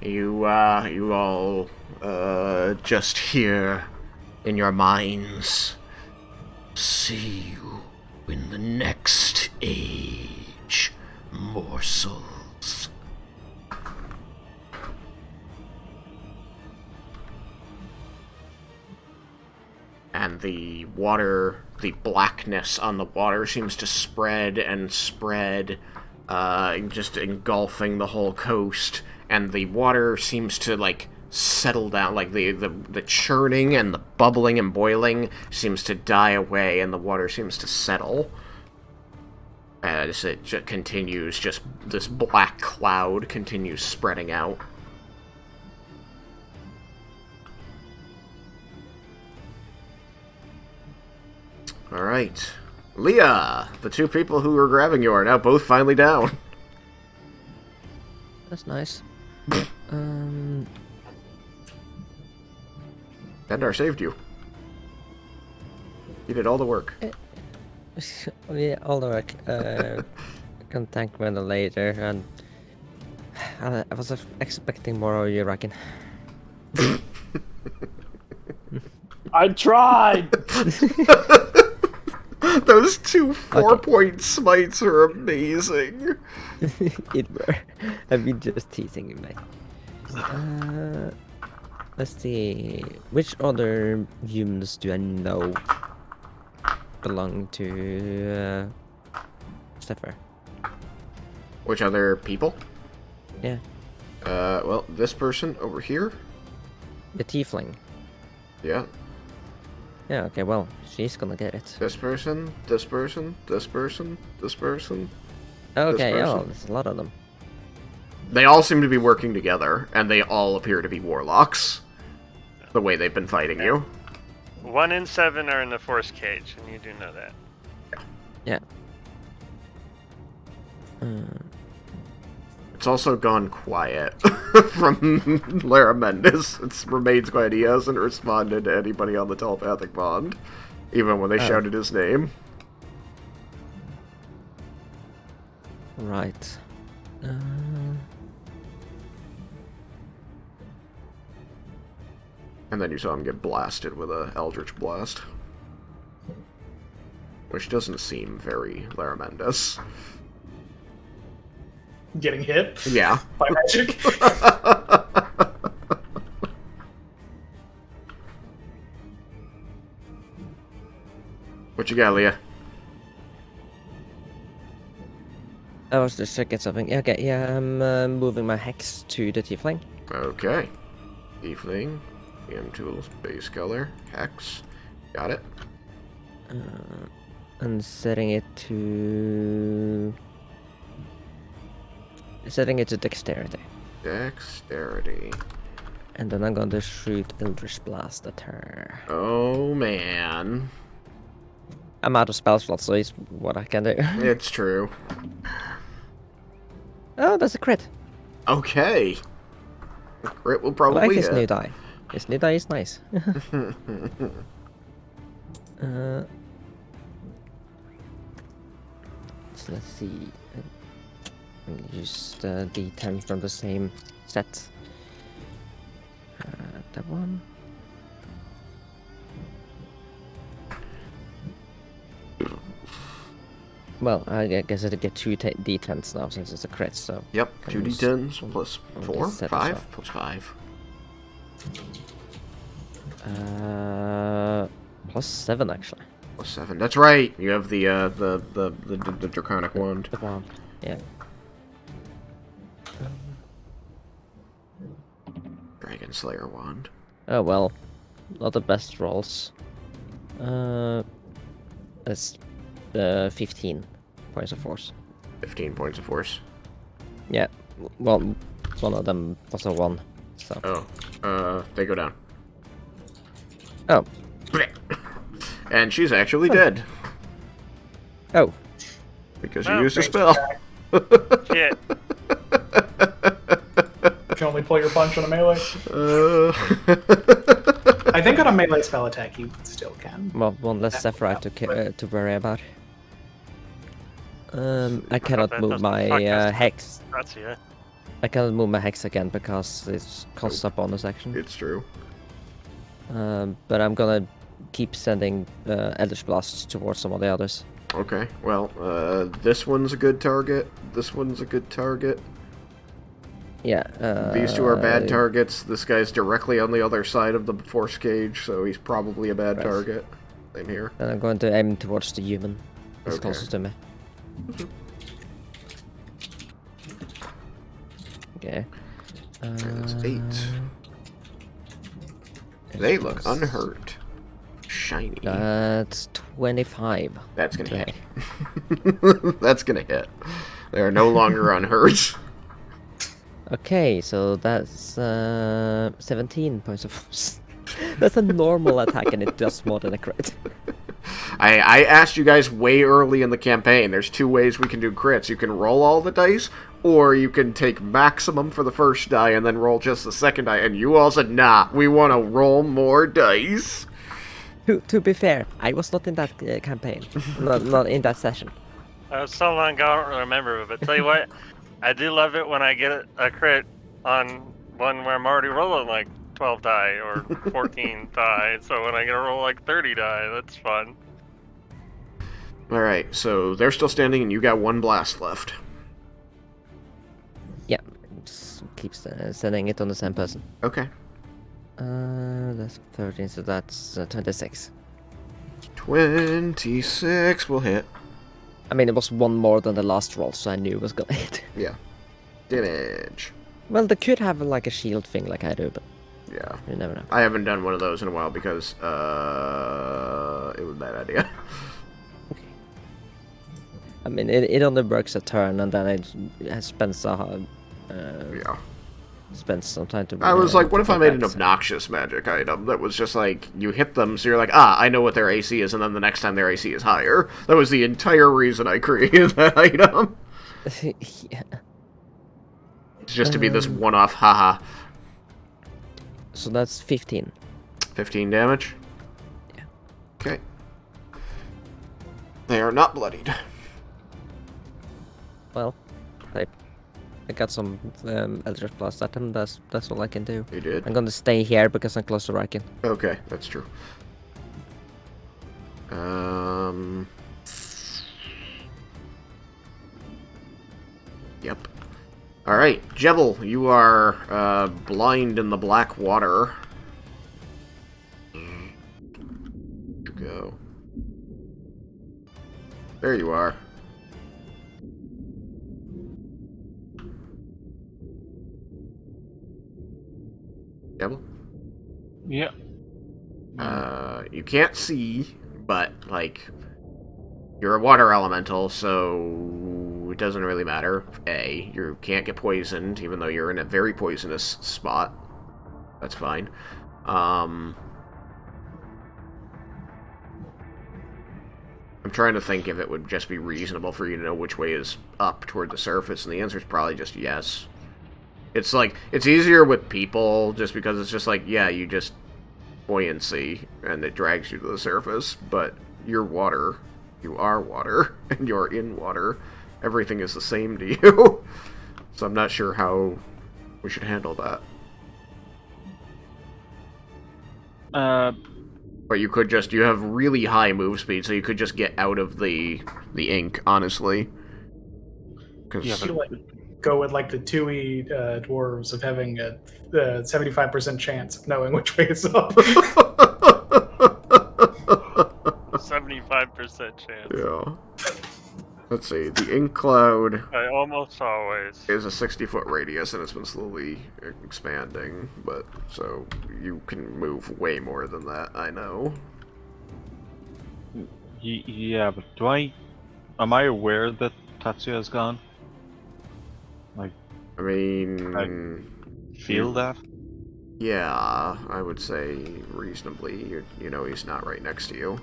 You all, just hear in your minds, see you in the next age, morsels. and the blackness on the water seems to spread and spread, just engulfing the whole coast, and the water seems to, like, settle down, like, the churning and the bubbling and boiling seems to die away, and the water seems to settle. As it continues, just this black cloud continues spreading out. Alright. Leah! The two people who were grabbing you are now both finally down. That's nice. Endar saved you. He did all the work. Yeah, all the work. I can thank me later, and I was expecting more of you, Raiken. I tried! Those two 4-point smites are amazing. It were. I've been just teasing you, mate. Let's see. Which other humans do I know belong to Steffer? Which other people? Yeah. Well, this person over here. The tiefling. Yeah. Yeah, okay, well, she's gonna get it. This person, this person, this person, this person. Okay, this yeah, person. well, there's a lot of them. They all seem to be working together, and they all appear to be warlocks. The way they've been fighting you. 1 in 7 are in the force cage, and you do know that. Yeah. It's also gone quiet from Lara Mendes. It remains quiet. He hasn't responded to anybody on the telepathic bond, even when they shouted his name. Right. And then you saw him get blasted with a Eldritch Blast. Which doesn't seem very Lara Mendes. Getting hit? Yeah. By magic? What you got, Leah? I was just checking something. Yeah, okay, yeah, I'm moving my hex to the tiefling. Okay. Tiefling, EM tools, base color, hex. Got it. And setting it to dexterity. Dexterity. And then I'm going to shoot Eldritch Blast at her. Oh, man. I'm out of spell slots, so it's what I can do. It's true. Oh, that's a crit. Okay. Crit will I probably like his hit. new die. His new die is nice. So let's see. Use the D10 from the same set. That one. Well, I guess I get 2 D10s now since it's a crit, so... Yep, I 2 use- D10s plus I'll 4, just set 5, this plus 5. plus 7 actually. Plus 7. That's right. You have the draconic wand. The one, yeah. Dragon Slayer wand. Oh well, not the best rolls. That's 15 points of force. 15 points of force. Yeah, well, one of them was a 1, so... Oh, they go down. Oh. And she's actually dead. Oh. Because you Oh, used a great. spell. Shit. You can only pull your punch on a melee. I think on a melee spell attack you still can. Well, one less Sephirite to worry about. I cannot that move doesn't my fuck us. hex. Tatsuya. I cannot move my hex again because it costs a bonus action. It's true. But I'm gonna keep sending Eldritch Blasts towards some of the others. Okay, well, this one's a good target. This one's a good target. Yeah. These two are bad targets. This guy's directly on the other side of the force cage, so he's probably a bad Right. target. Same here. Then I'm going to aim towards the human. He's Okay. closest to me. Okay. That's 8. They look unhurt. Shiny. That's 25. That's gonna Okay. hit. That's gonna hit. They are no longer unhurt. Okay, so that's 17 points of force. That's a normal attack and it does more than a crit. I asked you guys way early in the campaign. There's 2 ways we can do crits. You can roll all the dice, or you can take maximum for the first die and then roll just the second die. And you all said, nah, we want to roll more dice. To be fair, I was not in that campaign. not in that session. I was so long ago, I don't really remember. But tell you what, I do love it when I get a crit on one where I'm already rolling like 12 die or 14 die. So when I get to roll like 30 die, that's fun. Alright, so they're still standing and you got 1 blast left. Yeah, just keep sending it on the same person. Okay. That's 13, so that's 26. 26 will hit. I mean, it was 1 more than the last roll, so I knew it was gonna hit. Yeah. Damage. Well, they could have like a shield thing like I do, but Yeah. you never know. I haven't done one of those in a while because, it was a bad idea. I mean, it only works a turn, and then I spend some Yeah. spend some time to. I was like, what to if I made an back, so- obnoxious magic item that was just like, you hit them, so you're like, I know what their AC is, and then the next time their AC is higher. That was the entire reason I created that item. Yeah. It's just to be this one-off, haha. So that's 15. 15 damage? Yeah. Okay. They are not bloodied. Well, I got some Eldritch Blast at him. That's all I can do. You did? I'm gonna stay here because I'm close to Raiken. Okay, that's true. Yep. Alright, Jebel, you are blind in the black water. Go. There you are. Jebel? Yeah. You can't see, but, like, you're a water elemental, so it doesn't really matter. A, you can't get poisoned, even though you're in a very poisonous spot. That's fine. I'm trying to think if it would just be reasonable for you to know which way is up toward the surface, and the answer is probably just yes. It's like, it's easier with people, just because it's just like, yeah, you just buoyancy, and it drags you to the surface, but you're water. You are water, and you're in water. Everything is the same to you. So I'm not sure how we should handle that. But you could just, you have really high move speed, so you could just get out of the ink, honestly. Cause Yeah, You, like, go with like the Tui dwarves of having a 75% chance of knowing which way is up. 75% chance. yeah. Let's see, the ink cloud I almost always. is a 60-foot radius, and it's been slowly expanding, but, so, you can move way more than that, I know. Yeah, but am I aware that Tatsuya is gone? I mean... Feel that? Yeah, I would say reasonably. You know he's not right next to you.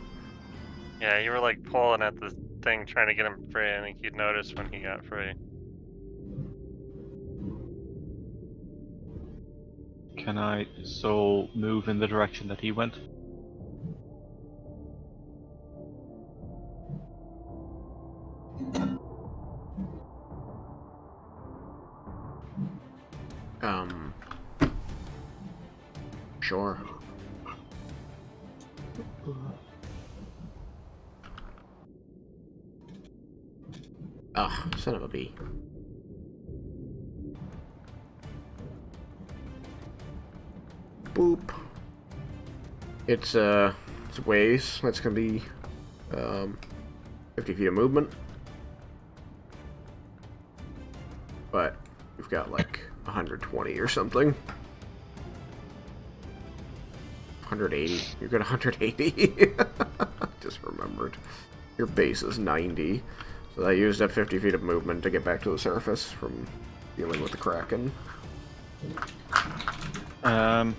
Yeah, you were like pulling at the thing trying to get him free. I think you'd notice when he got free. Can I move in the direction that he went? Sure. Ugh, son of a bee. Boop. It's ways. That's gonna be 50 feet of movement. But we've got like 120 or something. 180. You've got 180. Just remembered. Your base is 90. So I used up 50 feet of movement to get back to the surface from dealing with the Kraken. Am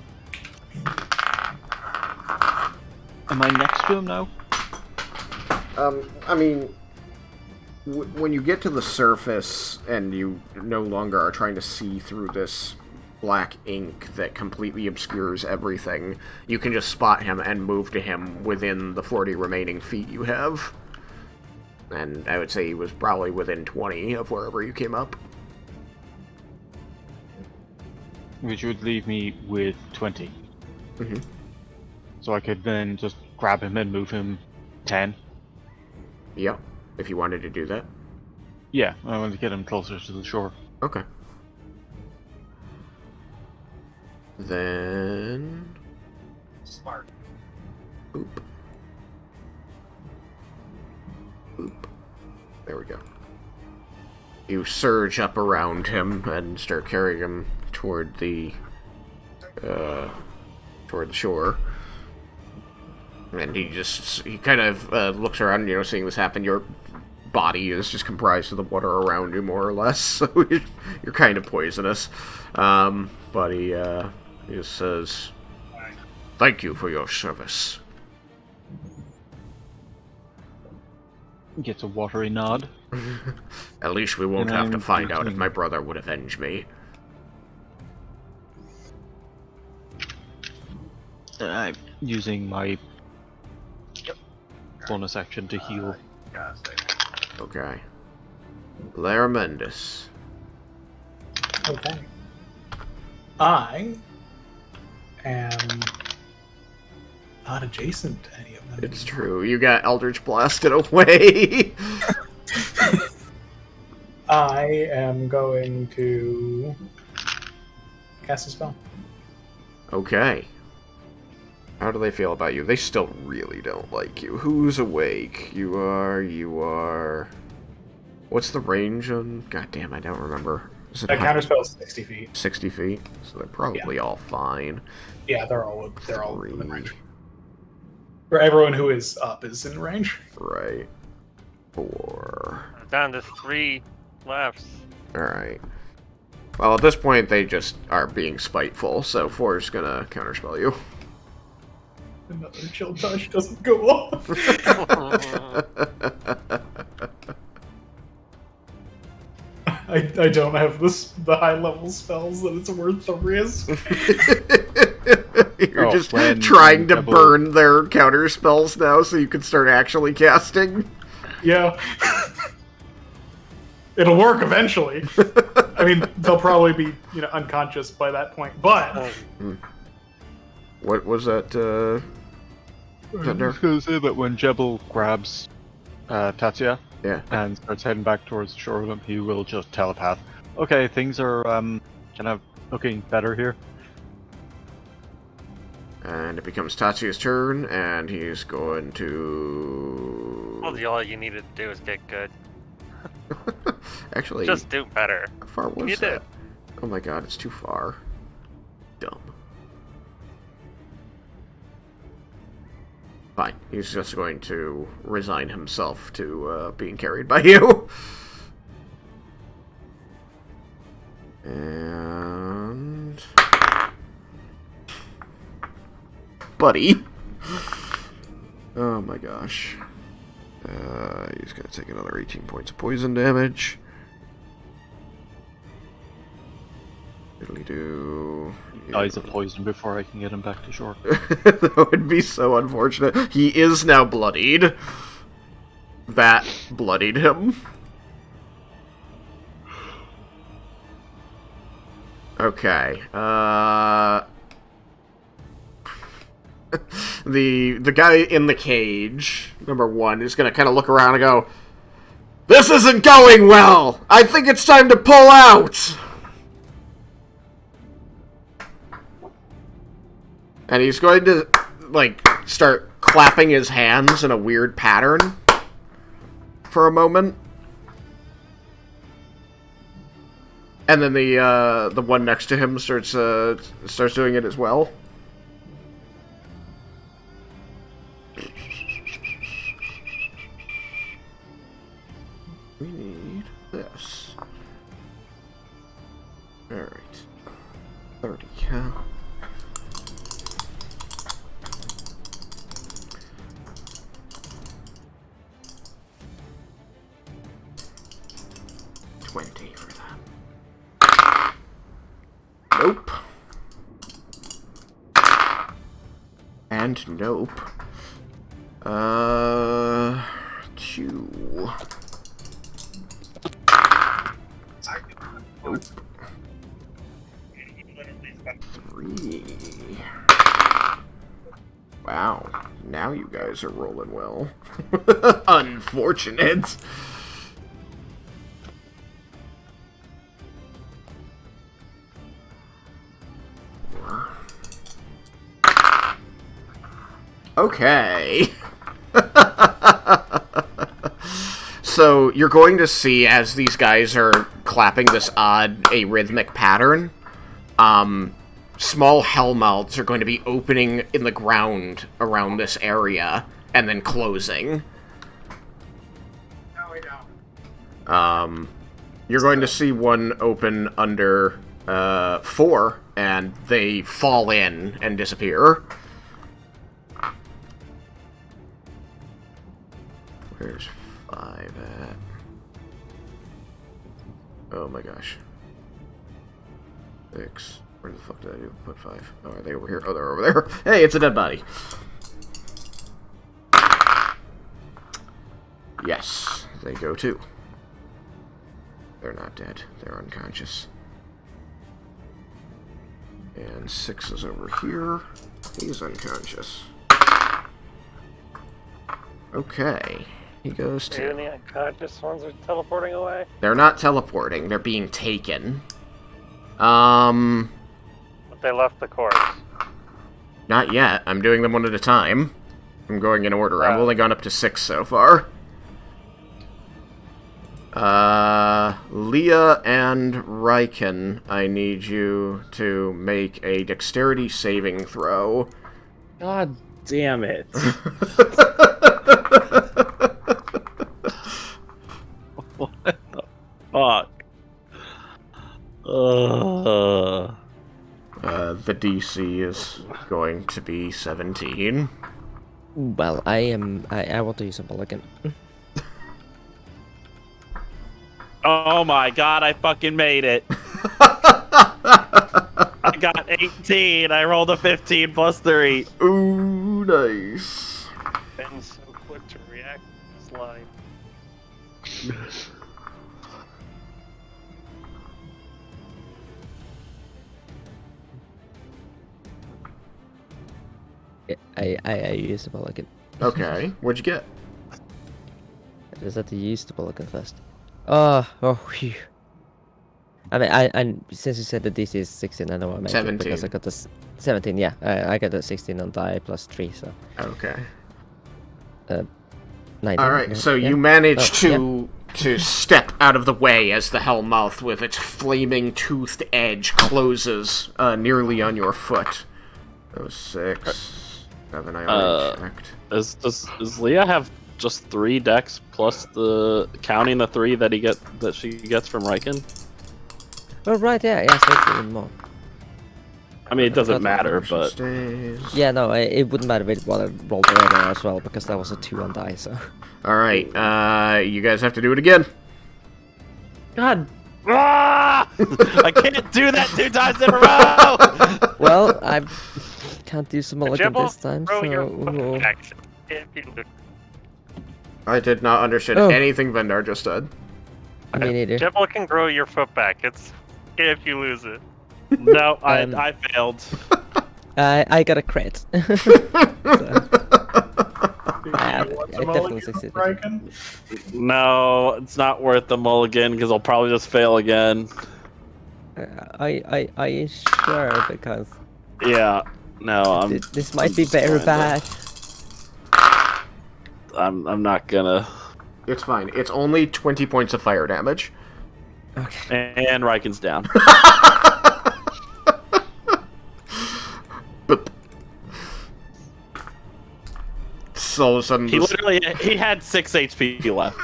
I next to him now? I mean, when you get to the surface and you no longer are trying to see through this black ink that completely obscures everything, you can just spot him and move to him within the 40 remaining feet you have. And I would say he was probably within 20 of wherever you came up. Which would leave me with 20. Mm-hmm. So I could then just grab him and move him 10. Yep, if you wanted to do that. Yeah, I want to get him closer to the shore. Okay. Then... Smart. Boop. Boop. There we go. You surge up around him and start carrying him toward the shore. And he kind of looks around, seeing this happen. Your body is just comprised of the water around you, more or less, so you're kind of poisonous. But he just says, "Thank you for your service." Gets a watery nod. At least we won't have to find out if my brother would avenge me. I'm using my bonus action to heal. Okay. Laramendus. Okay. I am not adjacent to any of them. It's true. You got Eldritch blasted away. I am going to cast a spell. Okay. How do they feel about you? They still really don't like you. Who's awake? You are... What's the range on... God damn, I don't remember. Is it That counterspell is 60 feet. 60 feet? So they're probably all fine. Yeah, they're all within 3. range. For everyone who is up is in range. Right. 4. Down to 3 left. Alright. Well, at this point, they just are being spiteful, so 4 is gonna counterspell you. Another chill touch doesn't go off. I don't have the high level spells that it's worth the risk. You're just trying to burn their counter spells now so you can start actually casting. Yeah. It'll work eventually. I mean, they'll probably be, unconscious by that point, but... What was that, I was gonna say that when Jebel grabs Tatsuya and starts heading back towards the shore with him, he will just telepath. Okay, things are kind of looking better here. And it becomes Tatsuya's turn, and he's going to... Well, all you needed to do is get good. Actually... Just do better. How far was You that? did. Oh my god, it's too far. Dumb. Fine. He's just going to resign himself to being carried by you. And... Buddy. Oh my gosh. He's going to take another 18 points of poison damage. Diddly-doo. Dies of poison before I can get him back to shore. That would be so unfortunate. He is now bloodied. That bloodied him. Okay. The guy in the cage, number 1, is gonna kind of look around and go, "This isn't going well! I think it's time to pull out!" And he's going to, like, start clapping his hands in a weird pattern for a moment. And then the one next to him starts doing it as well. We need this. Alright. 30, huh? $20 for that. Nope. And nope. 2. Nope. 3. Wow. Now you guys are rolling well. Unfortunate. Okay. So you're going to see as these guys are clapping this odd arrhythmic pattern, small hellmouths are going to be opening in the ground around this area and then closing. No, we don't. You're going to see one open under 4, and they fall in and disappear. Where's 5 at? Oh my gosh. 6. Where the fuck did I do? Put 5. Oh, are they over here? Oh, they're over there. Hey, it's a dead body. Yes, they go too. They're not dead. They're unconscious. And 6 is over here. He's unconscious. Okay. He goes to... And the unconscious ones are teleporting away? They're not teleporting. They're being taken. But they left the corpse. Not yet. I'm doing them one at a time. I'm going in order. I've only gone up to 6 so far. Leah and Raiken, I need you to make a dexterity saving throw. God damn it. What the fuck? The DC is going to be 17. Well, I want to use a mulligan. Oh my god, I fucking made it. I got 18. I rolled a 15 plus 3. Ooh, nice. Ben's so quick to react to this line. I used a mulligan. Okay, what'd you get? I just had to use the mulligan first. Oh, phew. I mean, I since you said the DC is 16, I know I made 17. it because I got this 17. Yeah, I got the 16 on die plus 3, so Okay. 19. Alright, so yeah. you manage to step out of the way as the Hellmouth with its flaming toothed edge closes nearly on your foot. That was 6. 7 I already checked. Does Leah have just 3 decks plus the counting the 3 that she gets from Raiken? Oh right, yeah, so it's even more. I mean, it doesn't matter, but Stays. Yeah, no, it wouldn't matter with what I rolled earlier as well because that was a 2 on die. So. Alright, you guys have to do it again. God. Ah! I can't do that 2 times in a row. Well, I can't do some mulligan Jibble, this time, throw your so. foot back if you lose. I did not understand anything Vendar just said. Me neither. Jibble can grow your foot back. It's if you lose it. No, I failed. I got a crit. So, I definitely succeeded. Kraken? No, it's not worth the mulligan because I'll probably just fail again. Are you sure? Because Yeah. No, This might be just better or going bad. I'm not gonna. It's fine. It's only 20 points of fire damage. Okay. And Raiken's down. But so all of a sudden, He had 6 HP left.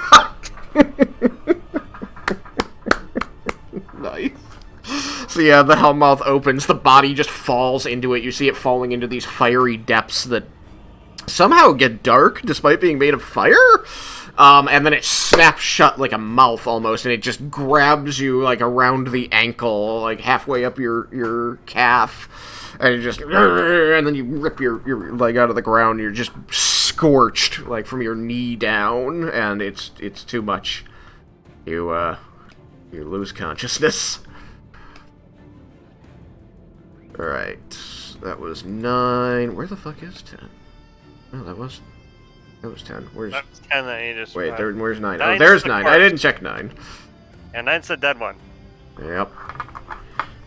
Nice. So yeah, the Hellmouth opens, the body just falls into it. You see it falling into these fiery depths that somehow get dark despite being made of fire. And then it snaps shut like a mouth almost, and it just grabs you like around the ankle, like halfway up your calf, and it just, and then you rip your leg out of the ground. You're just scorched like from your knee down, and it's too much. You lose consciousness. All right, that was 9. Where the fuck is 10? Oh, that was 10. Where's... That's 10 that you just... Wait, where's 9? Oh, Nine's there's the 9. corpse. I didn't check 9. And 9's the dead one. Yep.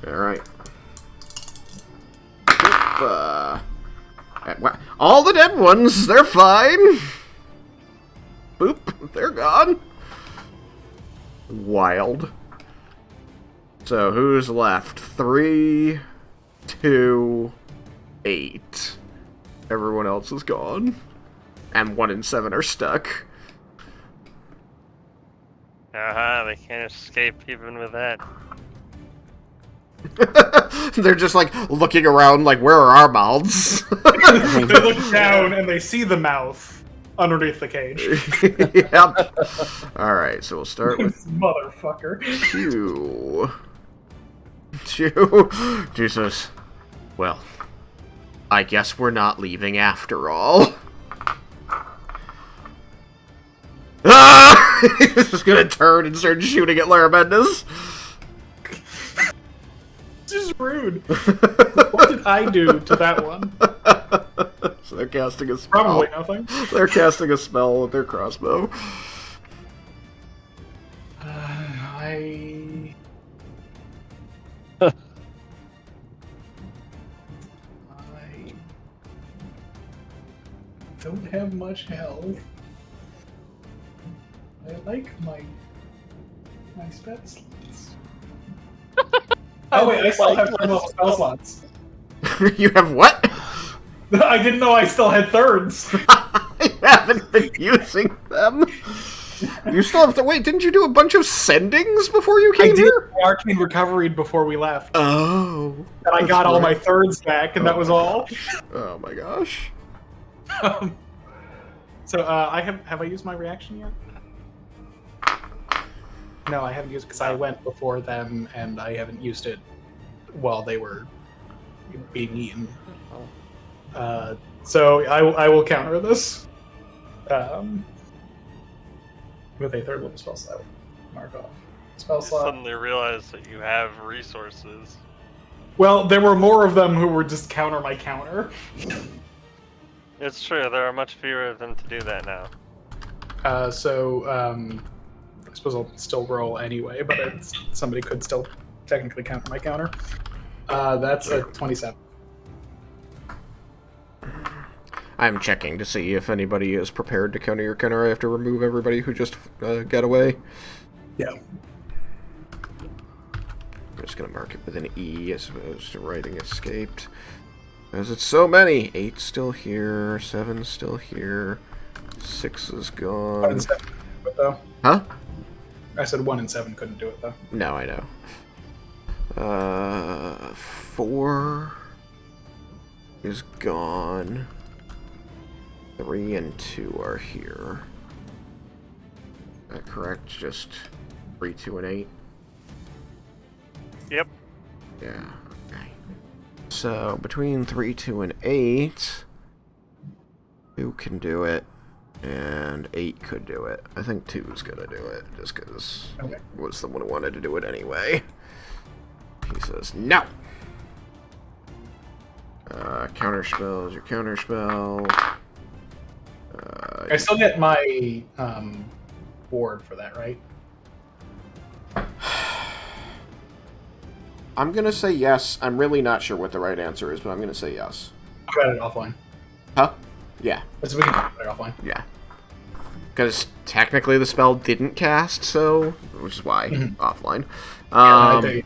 Alright. All the dead ones, they're fine. Boop, they're gone. Wild. So, who's left? 3, 2, 8. Everyone else is gone. And 1 and 7 are stuck. They can't escape even with that. They're just like looking around like, where are our mouths? They look down and they see the mouth underneath the cage. Yep. Alright, so we'll start with Motherfucker. Jesus. Well, I guess we're not leaving after all. Ah! He's just gonna turn and start shooting at Laramendes. This is rude. What did I do to that one? So they're casting a spell. Probably nothing. They're casting a spell with their crossbow. I don't have much health. I like my spell slots. Oh wait, I still have 3 spell slots. You have what? I didn't know I still had thirds. I haven't been using them. You still have to wait. Didn't you do a bunch of sendings before you came here? I arcane recovered before we left. Oh. And I got all my thirds back, and that was all. Oh my gosh. So have I used my reaction yet? No, I haven't used it because I went before them, and I haven't used it while they were being eaten. So I will counter this with a third level spell slot. Mark off spell You slot. suddenly realize that you have resources. Well, there were more of them who were just counter my counter. It's true, there are much fewer of them to do that now. I suppose I'll still roll anyway, but somebody could still technically counter my counter. That's a 27. I'm checking to see if anybody is prepared to counter your counter. I have to remove everybody who just got away. Yeah. I'm just going to mark it with an E as opposed to writing escaped. Because it's so many. 8's still here, 7's still here, 6 is 1 gone. and 7 couldn't do it, though. Huh? I said 1 and 7 couldn't do it, though. No, I know. 4 is gone. 3 and 2 are here. Is that correct? Just 3, 2, and 8? Yep. Yeah, okay. So, between 3, 2, and 8, 2 can do it, and 8 could do it. I think 2's gonna do it, just because Okay. he was the one who wanted to do it anyway. He says, no! Counterspell is your counterspell. I still get my ward for that, right? I'm gonna say yes. I'm really not sure what the right answer is, but I'm gonna say yes. I've got it offline. Huh? Yeah. So we can put it offline. Yeah. Because technically the spell didn't cast, so... Which is why. Offline. I do.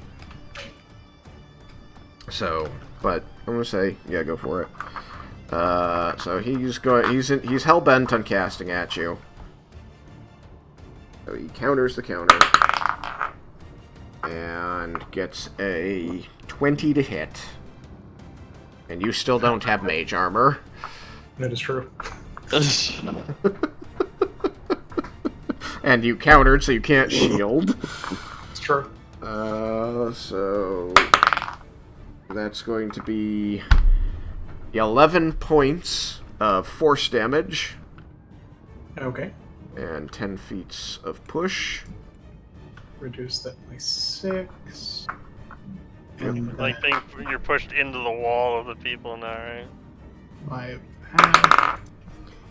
So, but I'm gonna say, yeah, go for it. So he's hell bent on casting at you. So he counters the counter and gets a 20 to hit. And you still don't have mage armor. That is true. And you countered, so you can't shield. It's true. So that's going to be 11 points of force damage. Okay. And 10 feet of push. Reduce that by 6. Like you're pushed into the wall of the people now, right? 5 half.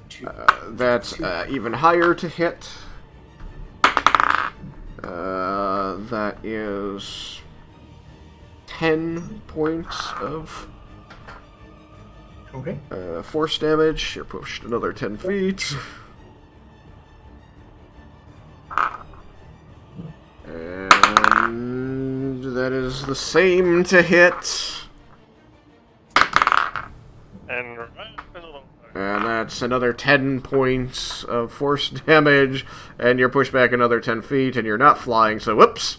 2. That's even higher to hit. That is 10 points of force damage. You're pushed another 10 feet. And that is the same to hit. And that's another 10 points of force damage, and you're pushed back another 10 feet, and you're not flying, so whoops!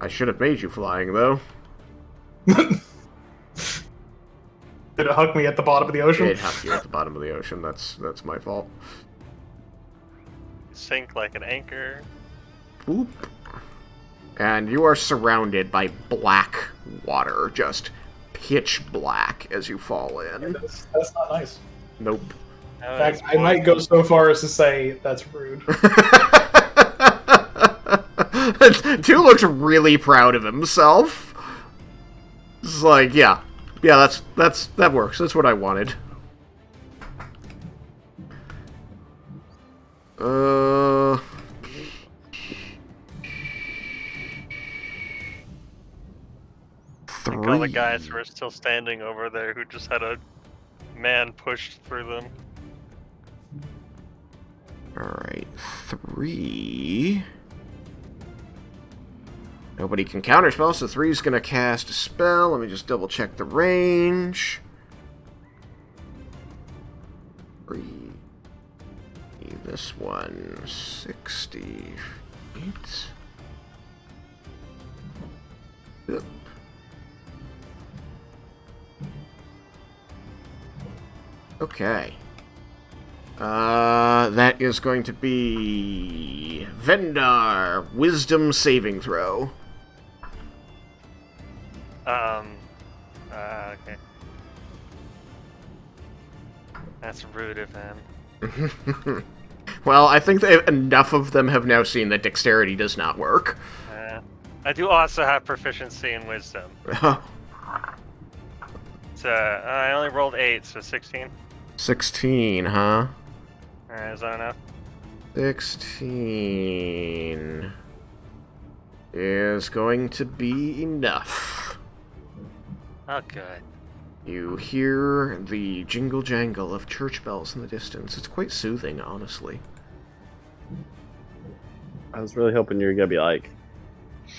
I should have made you flying, though. Did it hook me at the bottom of the ocean? It hooked you at the bottom of the ocean, that's my fault. Sink like an anchor. Boop. And you are surrounded by black water, just pitch black as you fall in. Yeah, that's not nice. Nope. In fact, I might go so far as to say that's rude. Two looks really proud of himself. It's like, yeah, that works. That's what I wanted. Think all the guys who are still standing over there who just had a man pushed through them. Alright, 3. Nobody can counterspell, so 3's gonna cast a spell. Let me just double check the range. 3. This one, 60 feet. Yep. Okay. That is going to be Vendar, Wisdom saving throw. Okay. That's rude of him. Well, I think that enough of them have now seen that dexterity does not work. I do also have proficiency in wisdom. So, I only rolled 8, so 16. 16, huh? Alright, is that enough? 16 is going to be enough. Oh, good. You hear the jingle-jangle of church bells in the distance. It's quite soothing, honestly. I was really hoping you were gonna be like,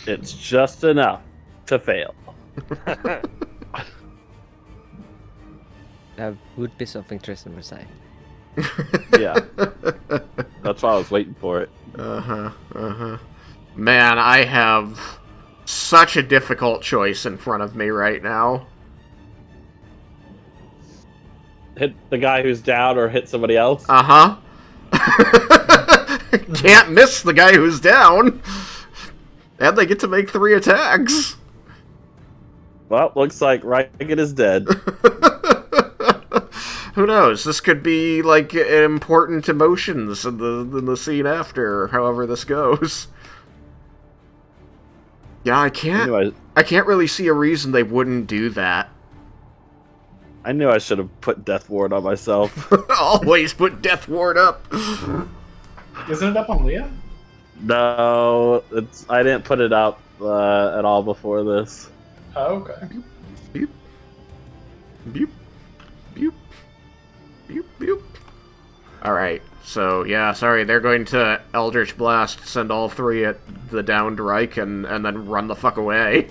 it's just enough to fail. That would be something Tristan would say. Yeah. That's why I was waiting for it. Man, I have such a difficult choice in front of me right now. Hit the guy who's down or hit somebody else? Can't miss the guy who's down. And they get to make 3 attacks. Well, looks like Raiken is dead. Who knows? This could be like important emotions in the scene after, however this goes. Yeah, I can't really see a reason they wouldn't do that. I knew I should have put Death Ward on myself. Always put Death Ward up. Isn't it up on Leah? No, I didn't put it up at all before this. Oh, okay. Beep. Beep. Alright, so, yeah, sorry, they're going to Eldritch Blast, send all 3 at the downed Raiken, and then run the fuck away.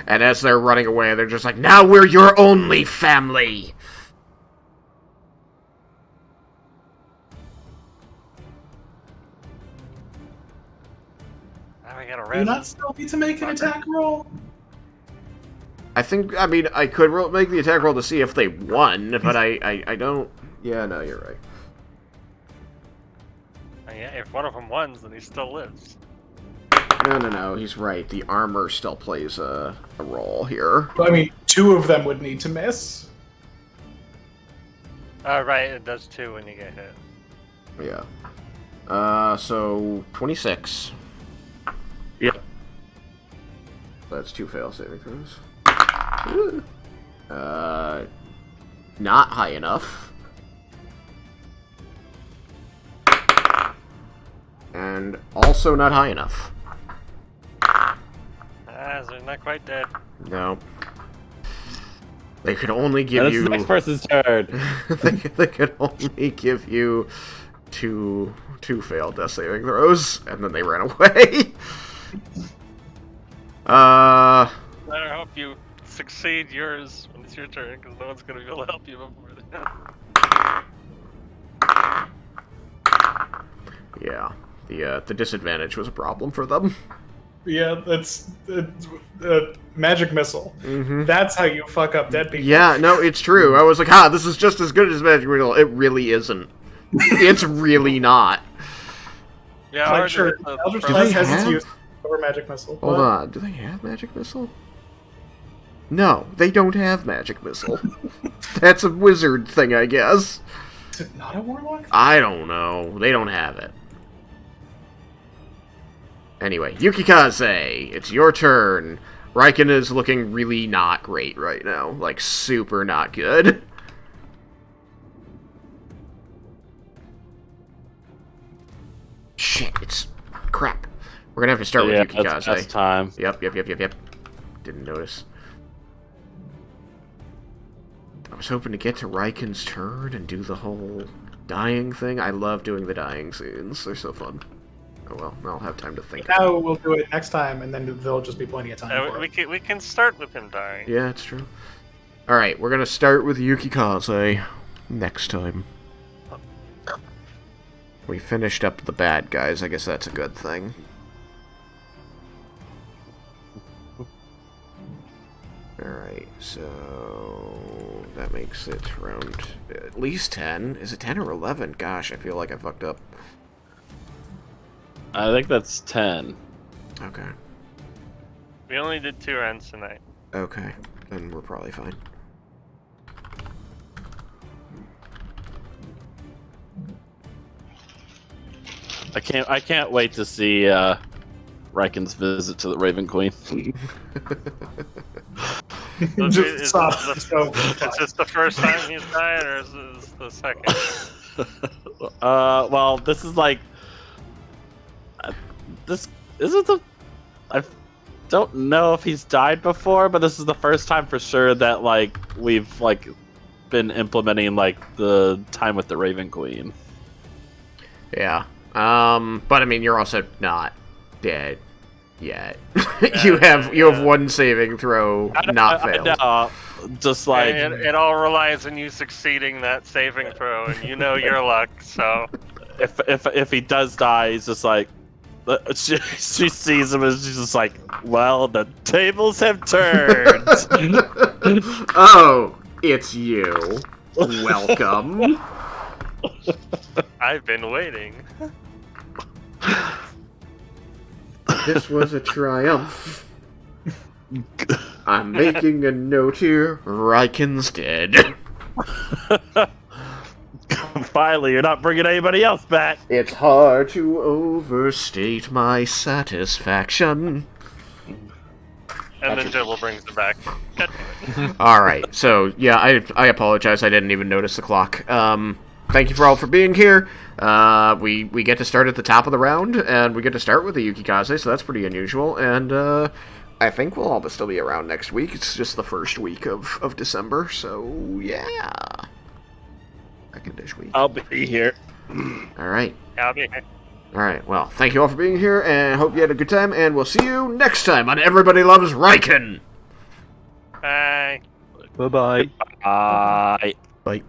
And as they're running away, they're just like, now we're your only family! Now we gotta Do you not still need to make an attack roll? I could make the attack roll to see if they won, but I don't... Yeah, no, you're right. Yeah, if one of them wins, then he still lives. No, he's right. The armor still plays a role here. I mean, 2 of them would need to miss. Right, it does too when you get hit. Yeah. So, 26. Yep. That's 2 fail saving throws. Not high enough. And also not high enough. So they're not quite dead. No. They could only give you... the next person's turn. they could only give you two failed death saving throws, and then they ran away. I hope you succeed yours when it's your turn, because no one's going to be able to help you before then. Yeah. The disadvantage was a problem for them. Yeah, that's magic missile. Mm-hmm. That's how you fuck up dead people. Yeah, no, it's true. I was like, this is just as good as magic missile. It really isn't. It's really not. Yeah, like, sure. Eldritch Blast has its use over magic missile. Hold on, do they have magic missile? No, they don't have magic missile. That's a wizard thing, I guess. Is it not a warlock? I don't know. They don't have it. Anyway, Yukikaze, it's your turn. Raiken is looking really not great right now. Like, super not good. Shit, it's... crap. We're gonna have to start with Yukikaze. That's time. Yep. Didn't notice. I was hoping to get to Raiken's turn and do the whole dying thing. I love doing the dying scenes. They're so fun. Oh well, I'll have time to think. Now we'll do it next time, and then there'll just be plenty of time for it. We can start with him dying. Yeah, it's true. Alright, we're gonna start with Yukikaze next time. We finished up the bad guys. I guess that's a good thing. Alright, so... that makes it around at least 10. Is it 10 or 11? Gosh, I feel like I fucked up. I think that's 10. Okay. We only did 2 rounds tonight. Okay, then we're probably fine. I can't wait to see Raiken's visit to the Raven Queen. Is this the first time he's died, or is this the second? Well, this is like... this isn't the... I don't know if he's died before, but this is the first time for sure that, like, we've, like, been implementing, like, the time with the Raven Queen. Yeah. But I mean, you're also not dead yet. you have one saving throw not failed. I know. Just like it all relies on you succeeding that saving throw, and you know your luck. So if he does die, he's just like she sees him and she's just like, well, the tables have turned. Oh, it's you. Welcome. I've been waiting. This was a triumph. I'm making a note here. Raiken's dead. Finally, you're not bringing anybody else back. It's hard to overstate my satisfaction. And then Jibble brings it back. Alright, so, yeah, I apologize. I didn't even notice the clock. Thank you for all for being here. We get to start at the top of the round, and we get to start with the Yukikaze, so that's pretty unusual. And I think we'll all still be around next week. It's just the first week of December, so yeah. Second dish week. I'll be here. All right. I'll be here. All right. Well, thank you all for being here, and hope you had a good time. And we'll see you next time on Everybody Loves Raiken. Bye. Bye-bye. Bye. Bye.